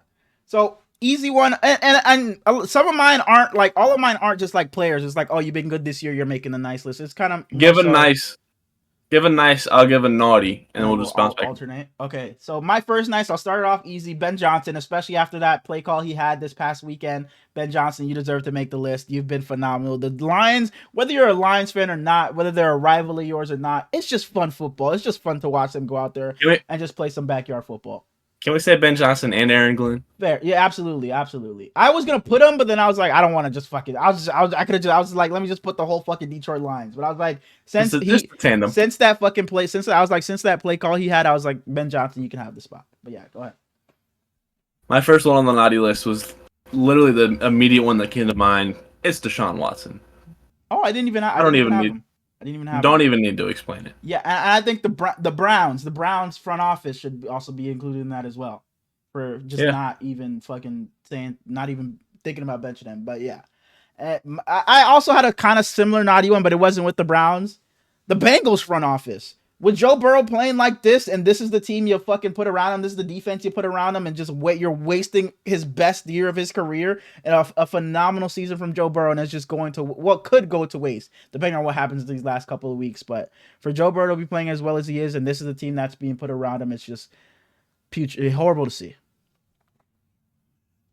So easy one, and some of mine aren't like, all of mine aren't just like players. It's like, oh, you've been good this year, you're making a nice list. It's kind of give a nice, I'll give a naughty, and we'll just bounce back. Alternate. Okay, so my first nice, I'll start it off easy. Ben Johnson, especially after that play call he had this past weekend. Ben Johnson, you deserve to make the list. You've been phenomenal. The Lions, whether you're a Lions fan or not, whether they're a rival of yours or not, it's just fun football. It's just fun to watch them go out there and just play some backyard football. Can we say Ben Johnson and Aaron Glenn? Fair. Yeah, absolutely. I was gonna put him, but then I was like, I don't want to just fucking. I was like, let me just put the whole fucking Detroit Lions. But I was like, since that play call he had, I was like, Ben Johnson, you can have the spot. But yeah, go ahead. My first one on the naughty list was literally the immediate one that came to mind. It's Deshaun Watson. Oh, I didn't even have him. Don't even need to explain it. Yeah, and I think the Browns front office should also be included in that as well, for just not even fucking saying, not even thinking about benching him. But yeah, I also had a kind of similar naughty one, but it wasn't with the Browns. The Bengals front office, with Joe Burrow playing like this, and this is the team you fucking put around him. This is the defense you put around him, and just you're wasting his best year of his career and a phenomenal season from Joe Burrow, and it's just going to what could go to waste depending on what happens these last couple of weeks. But for Joe Burrow to be playing as well as he is, and this is the team that's being put around him, it's just horrible to see.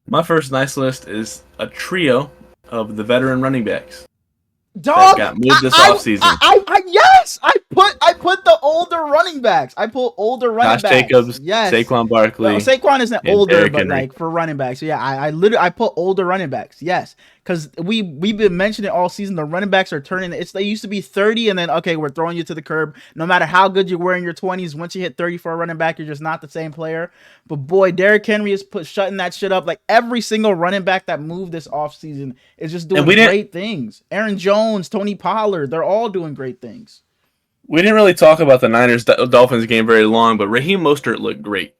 My first nice list is a trio of the veteran running backs. Dog, got moved this offseason. Yes, I put the older running backs. I put older running Josh backs. Jacobs, yes. Saquon Barkley. No, Saquon isn't older, Derrick but Henry. like for running backs. So yeah, I put older running backs. Yes, because we've been mentioning all season the running backs are turning. They used to be 30, and then okay, we're throwing you to the curb. No matter how good you were in your 20s, once you hit 30 for a running back, you're just not the same player. But boy, Derrick Henry is shutting that shit up. Like every single running back that moved this offseason is just doing great things. Aaron Jones, Tony Pollard, they're all doing great things. We didn't really talk about the Niners-Dolphins game very long, but Raheem Mostert looked great.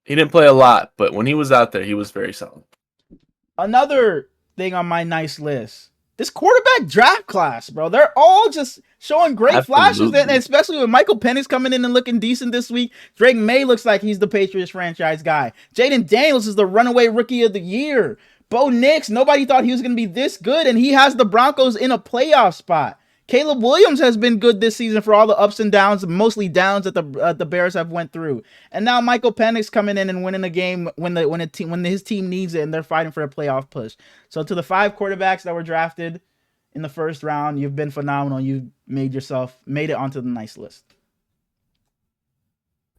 He didn't play a lot, but when he was out there, he was very solid. Another thing on my nice list, this quarterback draft class, bro. They're all just showing great flashes, and especially with Michael Penix coming in and looking decent this week. Drake May looks like he's the Patriots franchise guy. Jaden Daniels is the runaway rookie of the year. Bo Nix, nobody thought he was going to be this good, and he has the Broncos in a playoff spot. Caleb Williams has been good this season for all the ups and downs, mostly downs that the Bears have went through. And now Michael Penix coming in and winning a game when his team needs it, and they're fighting for a playoff push. So to the 5 quarterbacks that were drafted in the first round, you've been phenomenal. You've made it onto the nice list.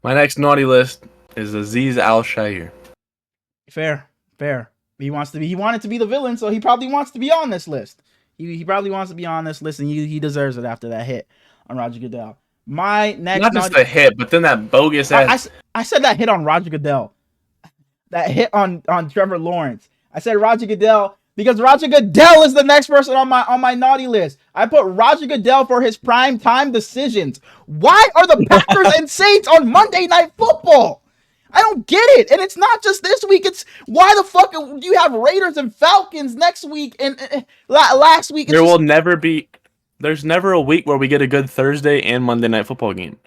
My next naughty list is Azeez Al-Shaair. Fair. He wanted to be the villain, so he probably wants to be on this list. He probably wants to be on this list, and he deserves it after that hit on Roger Goodell. My next, not just a hit, but then that bogus ass. I said that hit on Roger Goodell, that hit on Trevor Lawrence. I said Roger Goodell because Roger Goodell is the next person on my naughty list. I put Roger Goodell for his prime time decisions. Why are the Packers and Saints on Monday Night Football? I don't get it. And it's not just this week. It's why the fuck do you have Raiders and Falcons next week and last week? There's never a week where we get a good Thursday and Monday Night Football game.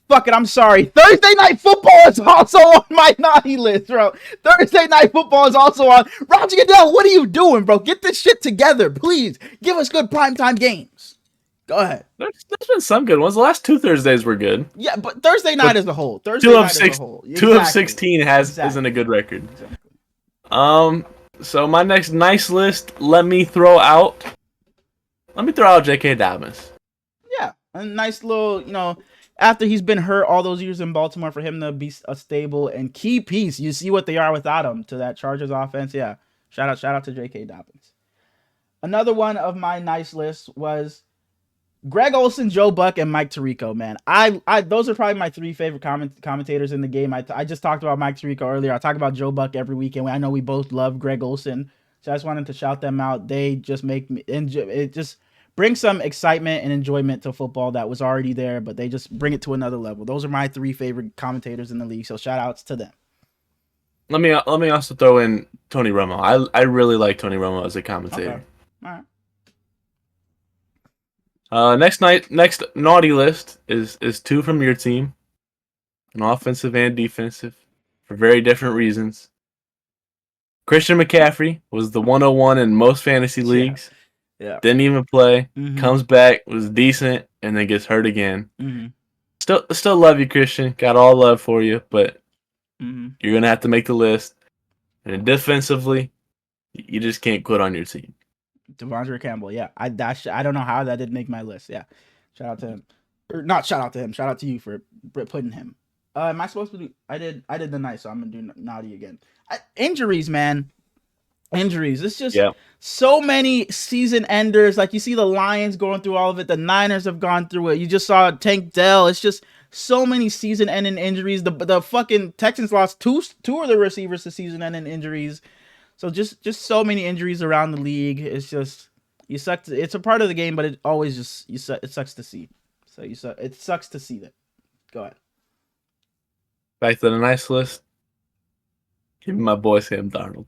Fuck it, I'm sorry. Thursday Night Football is also on my naughty list, bro. Thursday Night Football is also on. Roger Goodell, what are you doing, bro? Get this shit together, please. Give us good primetime games. Go ahead. There's been some good ones. The last 2 Thursdays were good. Yeah, but Thursday night as a whole. Thursday 2 of night 6, as a whole. 2 of 16 isn't a good record. Exactly. So my next nice list, let me throw out J.K. Dobbins. Yeah, a nice little, after he's been hurt all those years in Baltimore, for him to be a stable and key piece. You see what they are without him to that Chargers offense. Yeah, shout out to J.K. Dobbins. Another one of my nice lists was Greg Olsen, Joe Buck, and Mike Tirico. Man, I those are probably my 3 favorite commentators in the game. I just talked about Mike Tirico earlier. I talk about Joe Buck every weekend. I know we both love Greg Olsen, so I just wanted to shout them out. They just make me it just brings some excitement and enjoyment to football that was already there, but they just bring it to another level. Those are my 3 favorite commentators in the league, so shout outs to them. Let me also throw in Tony Romo. I really like Tony Romo as a commentator. Okay. All right. Next naughty list is 2 from your team, an offensive and defensive, for very different reasons. Christian McCaffrey was the 101 in most fantasy leagues. Yeah. Didn't even play. Mm-hmm. Comes back, was decent, and then gets hurt again. Mm-hmm. Still love you, Christian. Got all love for you, but you're gonna have to make the list. And defensively, you just can't quit on your team. Devondre Campbell, yeah. I don't know how that didn't make my list. Yeah. Shout out to him. Or not shout out to him. Shout out to you for putting him. Am I supposed to do I did the nice, so I'm gonna do naughty again. Injuries, man. Injuries. It's just so many season enders. Like, you see the Lions going through all of it. The Niners have gone through it. You just saw Tank Dell. It's just so many season ending injuries. The fucking Texans lost two of the receivers to season ending injuries. So just so many injuries around the league. It's just it's a part of the game, but it always just it sucks to see. So it sucks to see that. Go ahead. Back to the nice list. Give me my boy Sam Darnold.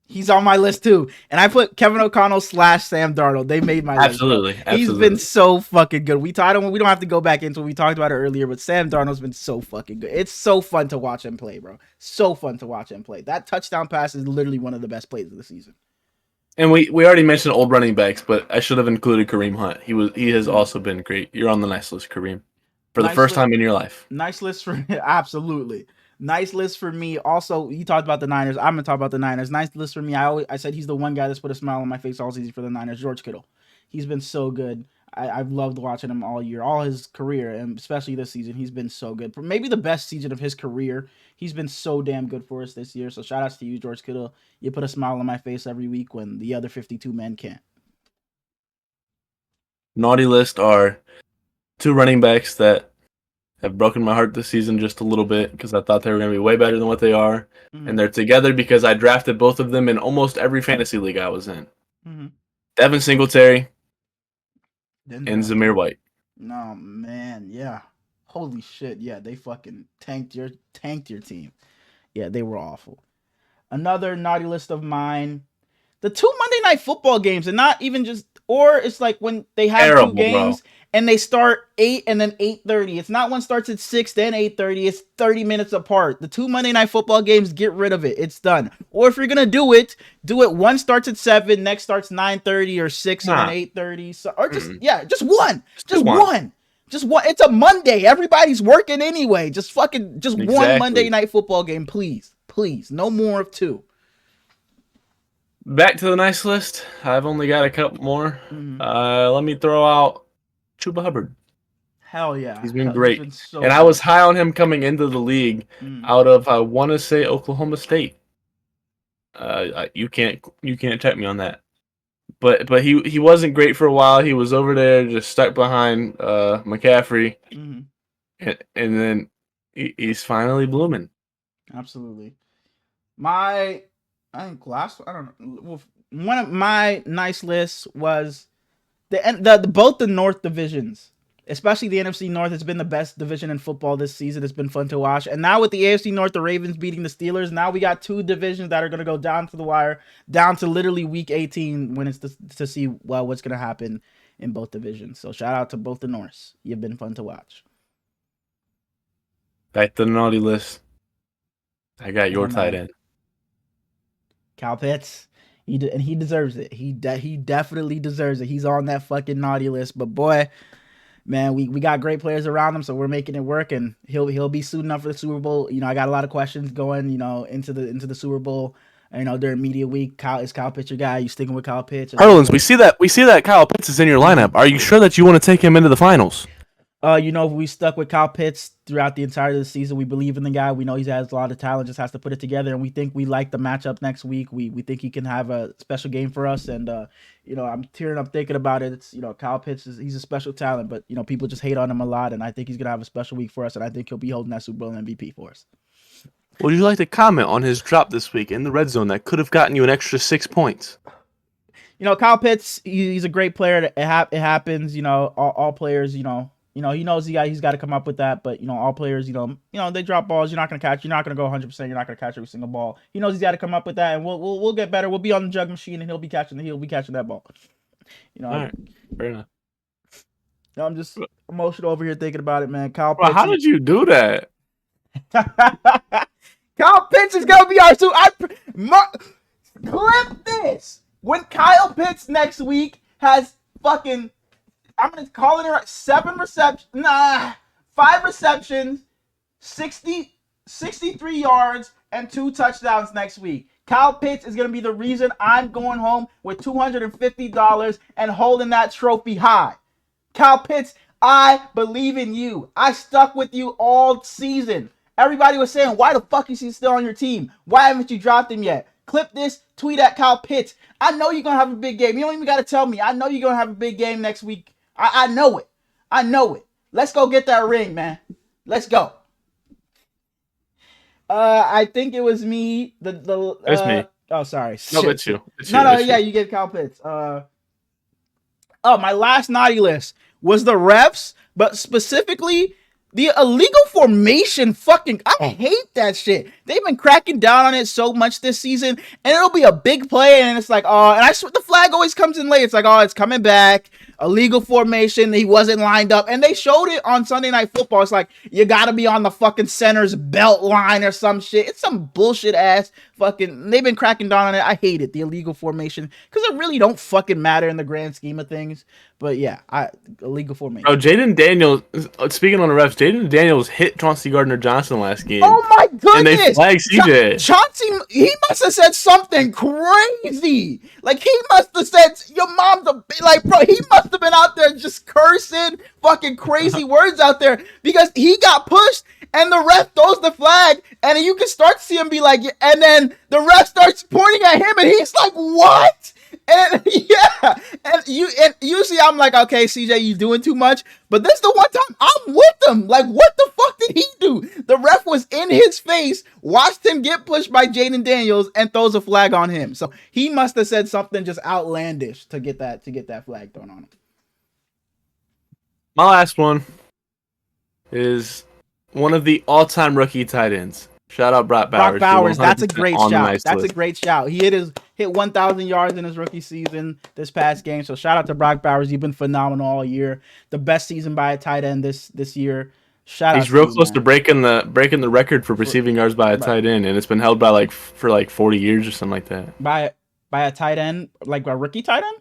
He's on my list too. And I put Kevin O'Connell / Sam Darnold. They made my list. Absolutely. He's been so fucking good. We don't have to go back into it. We talked about it earlier, but Sam Darnold's been so fucking good. It's so fun to watch him play, bro. So fun to watch him play. That touchdown pass is literally one of the best plays of the season. And we already mentioned old running backs, but I should have included Kareem Hunt. He has also been great. You're on the nice list, Kareem. For the first time in your life. Nice list for absolutely. Nice list for me. Also, you talked about the Niners. I'm gonna talk about the Niners. Nice list for me. I said he's the one guy that's put a smile on my face all season for the Niners. George Kittle. He's been so good. I've loved watching him all year, all his career, and especially this season. He's been so good. Maybe the best season of his career. He's been so damn good for us this year. So shout outs to you, George Kittle. You put a smile on my face every week when the other 52 men can't. Naughty list are 2 running backs that have broken my heart this season just a little bit because I thought they were going to be way better than what they are. Mm-hmm. And they're together because I drafted both of them in almost every fantasy league I was in. Mm-hmm. Devin Singletary and Zamir White. No, man. Yeah. Holy shit. Yeah, they fucking tanked your team. Yeah, they were awful. Another naughty list of mine. The 2 Monday Night Football games, and not even just, or it's like when they have terrible, 2 games, bro. And they start 8 and then 8:30. It's not one starts at 6, then 8:30. It's 30 minutes apart. The 2 Monday Night Football games, get rid of it. It's done. Or if you're gonna do it one starts at 7, next starts 9:30 or 6 and then 8:30. So, or just one. Just one. It's a Monday. Everybody's working anyway. Just one Monday Night Football game, please. Please. No more of 2. Back to the nice list. I've only got a couple more. Mm-hmm. Let me throw out Chuba Hubbard. Hell yeah. He's been great. I was high on him coming into the league out of, I want to say, Oklahoma State. You can't check me on that. But he wasn't great for a while. He was over there just stuck behind McCaffrey. Mm-hmm. And then he's finally blooming. Absolutely. I don't know. Well, one of my nice lists was both the North divisions, especially the NFC North. It's been the best division in football this season. It's been fun to watch. And now with the AFC North, the Ravens beating the Steelers, now we got 2 divisions that are going to go down to the wire, down to literally week 18 when it's to see what's going to happen in both divisions. So shout out to both the Norths. You've been fun to watch. Back to the naughty list. I got your tight end. Kyle Pitts. He deserves it. He definitely deserves it. He's on that fucking naughty list. But boy, man, we got great players around him, so we're making it work, and he'll be suiting up for the Super Bowl. I got a lot of questions going, into the Super Bowl. During media week, is Kyle Pitts your guy? Are you sticking with Kyle Pitts? Harlan's, we see that Kyle Pitts is in your lineup. Are you sure that you want to take him into the finals? We stuck with Kyle Pitts throughout the entirety of the season. We believe in the guy. We know he has a lot of talent, just has to put it together. And we think we like the matchup next week. We think he can have a special game for us. And, I'm tearing up thinking about it. It's, Kyle Pitts, he's a special talent, but, people just hate on him a lot. And I think he's going to have a special week for us. And I think he'll be holding that Super Bowl MVP for us. Would you like to comment on his drop this week in the red zone that could have gotten you an extra 6 points? Kyle Pitts, he's a great player. It happens, all players, he knows he's got to come up with that, but all players, they drop balls. You're not going to go 100%. You're not going to catch every single ball. He knows he's got to come up with that, and we'll get better. We'll be on the jug machine, and he'll be catching that ball. All right, fair enough. I'm just emotional over here thinking about it, man. Kyle Pitts. Bro, how did you do that? Kyle Pitts is gonna be our clip this. When Kyle Pitts next week has fucking, I'm gonna call it right, 5 receptions, 63 yards, and 2 touchdowns next week. Kyle Pitts is gonna be the reason I'm going home with $250 and holding that trophy high. Kyle Pitts, I believe in you. I stuck with you all season. Everybody was saying, why the fuck is he still on your team? Why haven't you dropped him yet? Clip this, tweet at Kyle Pitts. I know you're going to have a big game. You don't even got to tell me. I know you're going to have a big game next week. I know it. I know it. Let's go get that ring, man. Let's go. I think it was me. It's me. Oh, sorry. No, it's you. You get Kyle Pitts. My last naughty list was the refs, but specifically the illegal formation. I hate that shit. They've been cracking down on it so much this season, and it'll be a big play, and it's like, and I swear the flag always comes in late. It's like, it's coming back. Illegal formation. He wasn't lined up, and they showed it on Sunday Night Football. It's like, you gotta be on the fucking center's belt line or some shit. It's some bullshit ass fucking. They've been cracking down on it. I hate it, the illegal formation, because it really don't fucking matter in the grand scheme of things. But yeah, illegal formation. Oh, Jaden Daniels. Speaking on the refs, Jaden Daniels hit Chauncey Gardner-Johnson last game. Oh my goodness! And they flagged CJ. Chauncey, he must have said something crazy. Like, he must have said, your mom's a bro. He must have been out there just cursing fucking crazy words out there, because he got pushed and the ref throws the flag, and you can start to see him be like, and then the ref starts pointing at him, and he's like, what? And yeah, and usually I'm like, okay, CJ, you doing too much. But this is the one time I'm with him. Like, what the fuck did he do? The ref was in his face, watched him get pushed by Jaden Daniels, and throws a flag on him. So he must have said something just outlandish to get that flag thrown on him. My last one is one of the all-time rookie tight ends. Shout out Brock Bowers. That's a great shout. That's a great shout. He hit 1,000 yards in his rookie season this past game. So shout out to Brock Bowers. He's been phenomenal all year. The best season by a tight end this year. He's real close to breaking the record for receiving yards by a tight end, and it's been held by for 40 years or something like that. By a tight end, like a rookie tight end.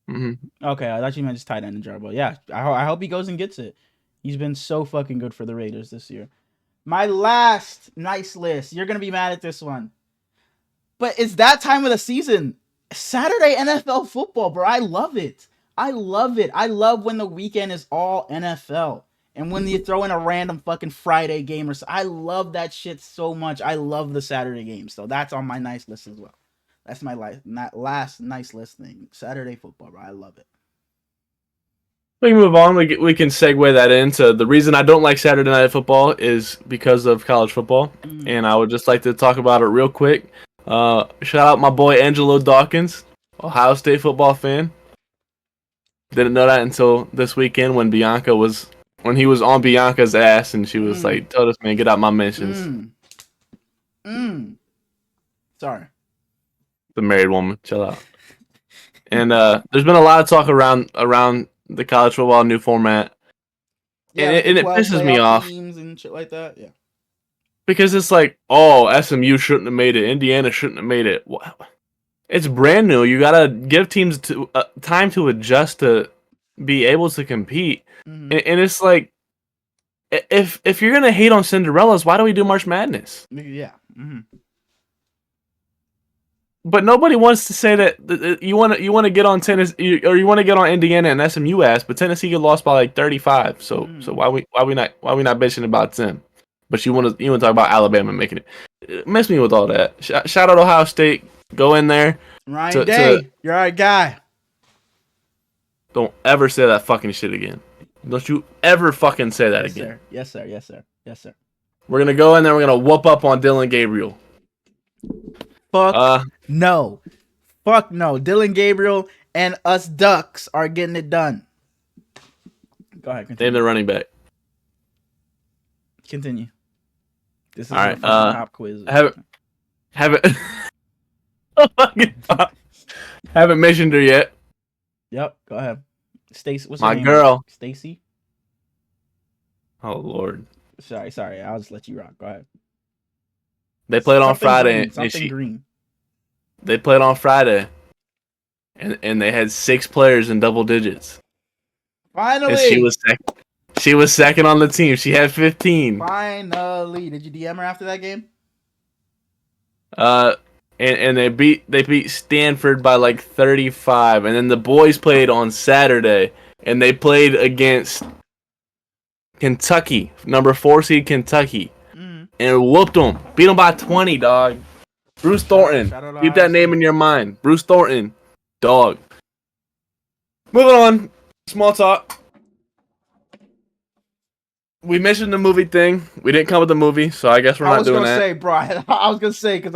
Mm-hmm. Okay, I thought you meant just tight end in general. But yeah, I hope he goes and gets it. He's been so fucking good for the Raiders this year. My last nice list. You're going to be mad at this one. But it's that time of the season. Saturday NFL football, bro. I love it. I love when the weekend is all NFL. And when you throw in a random fucking Friday game I love that shit so much. I love the Saturday games. So that's on my nice list as well. That's my last nice list thing. Saturday football, bro. I love it. We can move on. We can segue that into the reason I don't like Saturday Night Football is because of college football. And I would just like to talk about it real quick. Shout out my boy Angelo Dawkins, Ohio State football fan. Didn't know that until this weekend when he was on Bianca's ass and she was like, "Tell this man, get out my mentions." Sorry. The married woman, chill out. And there's been a lot of talk around the college football new format. Yeah, and it 12 pisses me playoff off teams and shit like that. Yeah. because it's like, oh, SMU shouldn't have made it. Indiana shouldn't have made it. It's brand new. You gotta give teams time to adjust to be able to compete. Mhm. And it's like, if you're gonna hate on Cinderellas, why do we do March Madness? Yeah. Mhm. But nobody wants to say that you want to get on Tennessee or you want to get on Indiana and SMU ass, but Tennessee get lost by like 35. So why we not bitching about them? But you want to talk about Alabama making it? Miss me with all that. Shout out Ohio State. Go in there. Ryan Day, you're our guy. Don't ever say that fucking shit again. Don't you ever fucking say that again. Sir. Yes, sir. Yes, sir. Yes, sir. We're gonna go in there. We're gonna whoop up on Dylan Gabriel. Fuck no. Fuck no. Dylan Gabriel and us Ducks are getting it done. Go ahead. Continue. Name the running back. Continue. This is all right. a pop quiz. Haven't mentioned her yet. Yep. Go ahead. Stacy. What's my her name? girl? Stacy. Oh Lord. Sorry. I'll just let you rock. Go ahead. They played on Friday. Green, something green. They played on Friday, and they had 6 players in double digits. Finally, and she was second on the team. She had 15. Finally, did you DM her after that game? And they beat Stanford by like 35, and then the boys played on Saturday, and they played against Kentucky, number 4 seed Kentucky, and whooped them, beat them by 20, dog. Bruce Thornton, keep that name in your mind. Bruce Thornton, dog. Moving on, small talk. We mentioned the movie thing. We didn't come with the movie, so I guess we're not doing that. I was gonna say because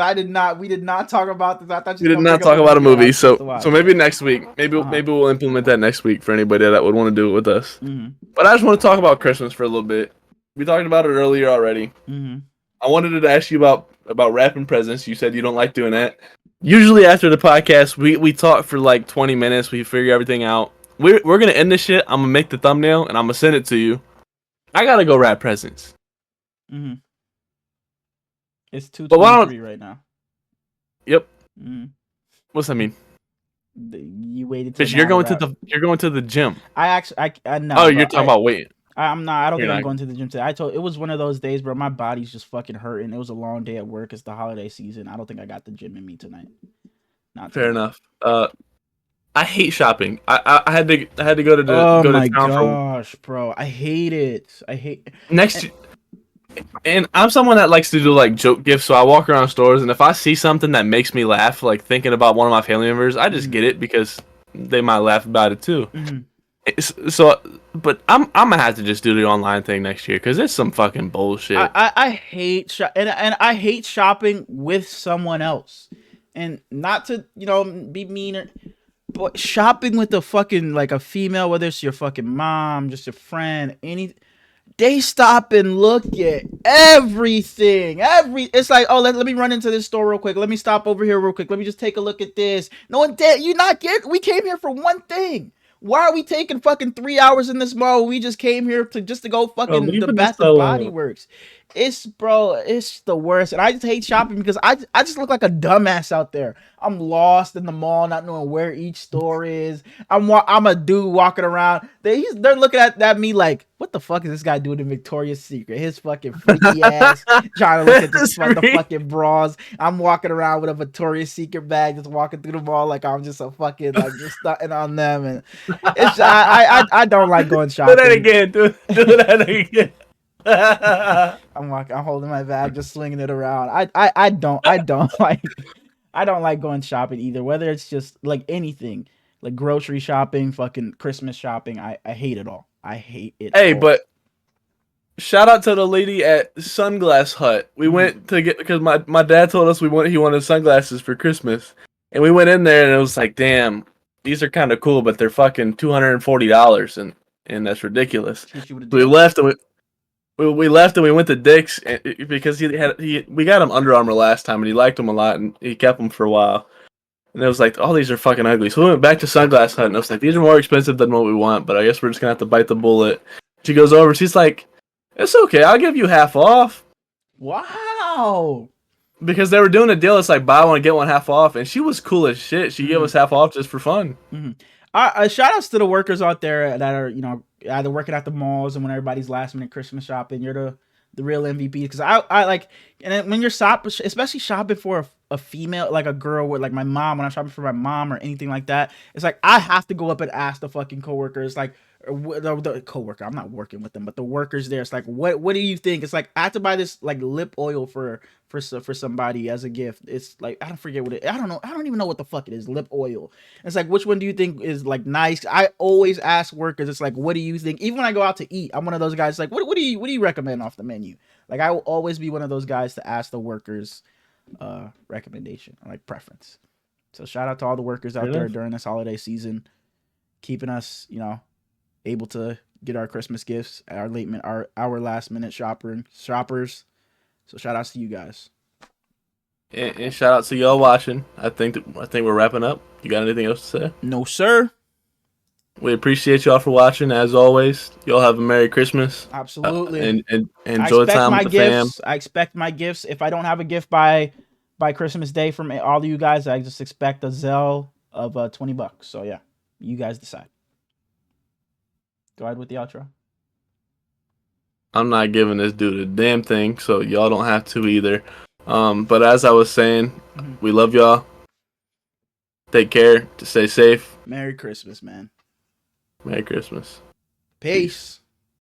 we did not talk about this. I thought we did not talk about a movie, so maybe next week. Maybe we'll implement that next week for anybody that would want to do it with us. But I just want to talk about Christmas for a little bit. We talked about it earlier already. I wanted to ask you about wrapping presents. You said you don't like doing that. Usually after the podcast, we talk for like 20 minutes. We figure everything out. We're gonna end this shit. I'm gonna make the thumbnail and I'm gonna send it to you. I gotta go wrap presents. It's 2:23 right now. Yep. What's that mean? You waited. Bitch, you're going to the gym. I know. Oh, you're talking about waiting. I'm not. I don't think I'm going to the gym today. It was one of those days, bro. My body's just fucking hurting. It was a long day at work. It's the holiday season. I don't think I got the gym in me tonight. Not fair enough. I hate shopping. I had to go to town. Oh my gosh, bro! I hate it. And I'm someone that likes to do like joke gifts, so I walk around stores, and if I see something that makes me laugh, like thinking about one of my family members, I just get it because they might laugh about it too. So, but I'm gonna have to just do the online thing next year because it's some fucking bullshit. I hate and I hate shopping with someone else, and not to be meaner. But shopping with a fucking like a female, whether it's your fucking mom, just a friend, they stop and look at everything. It's like, oh, let me run into this store real quick. Let me stop over here real quick. Let me just take a look at this. No one did. We came here for one thing. Why are we taking fucking 3 hours in this mall? We just came here to go fucking the Bath and Body Works. It's the worst. And I just hate shopping because I just look like a dumbass out there. I'm lost in the mall, not knowing where each store is. I'm a dude walking around. They're looking at me like, what the fuck is this guy doing in Victoria's Secret? His fucking freaky ass trying to look at the fucking bras. I'm walking around with a Victoria's Secret bag, just walking through the mall like I'm just a fucking like just stunting on them. And it's I don't like going shopping. Do that again. Do that again. I'm holding my bag, just slinging it around. I don't like going shopping either. Whether it's just like anything, like grocery shopping, fucking Christmas shopping. I hate it all. I hate it. Hey, but shout out to the lady at Sunglass Hut. We went to get because my dad told us he wanted sunglasses for Christmas, and we went in there and it was like, damn, these are kind of cool, but they're fucking $240, and that's ridiculous. So we left and we left and we went to Dick's because we got him Under Armour last time and he liked them a lot and he kept them for a while. And it was like, oh, these are fucking ugly. So we went back to Sunglass Hut and I was like, these are more expensive than what we want, but I guess we're just gonna have to bite the bullet She goes over. She's like, "It's okay. I'll give you half off." Wow. Because they were doing a deal. It's like buy one get one half off, and she was cool as shit. She gave us half off just for fun. Shout outs to the workers out there that are either working at the malls and when everybody's last minute Christmas shopping. You're the real MVP because I like, and then when you're shopping, especially shopping for a female, like a girl with like my mom, when I'm shopping for my mom or anything like that, it's like I have to go up and ask the fucking coworkers, like the coworker, I'm not working with them, but the workers there, it's like, what do you think? It's like I have to buy this like lip oil for somebody as a gift. It's like I don't even know what the fuck it is. Lip oil. It's like, which one do you think is like nice? I always ask workers. It's like, what do you think? Even when I go out to eat, I'm one of those guys. Like, what do you recommend off the menu? Like, I will always be one of those guys to ask the workers recommendation or like preference. So shout out to all the workers out there during this holiday season, keeping us able to get our Christmas gifts, our last minute shoppers. So shout outs to you guys. And shout out to y'all watching. I think we're wrapping up. You got anything else to say? No, sir. We appreciate y'all for watching. As always, y'all have a Merry Christmas. Absolutely. And enjoy time with the fam. I expect my gifts. If I don't have a gift by Christmas Day from all of you guys, I just expect a Zelle of $20. So yeah, you guys decide. Go ahead with the outro. I'm not giving this dude a damn thing, so y'all don't have to either. But as I was saying, we love y'all. Take care. To stay safe. Merry Christmas, man. Merry Christmas. Peace.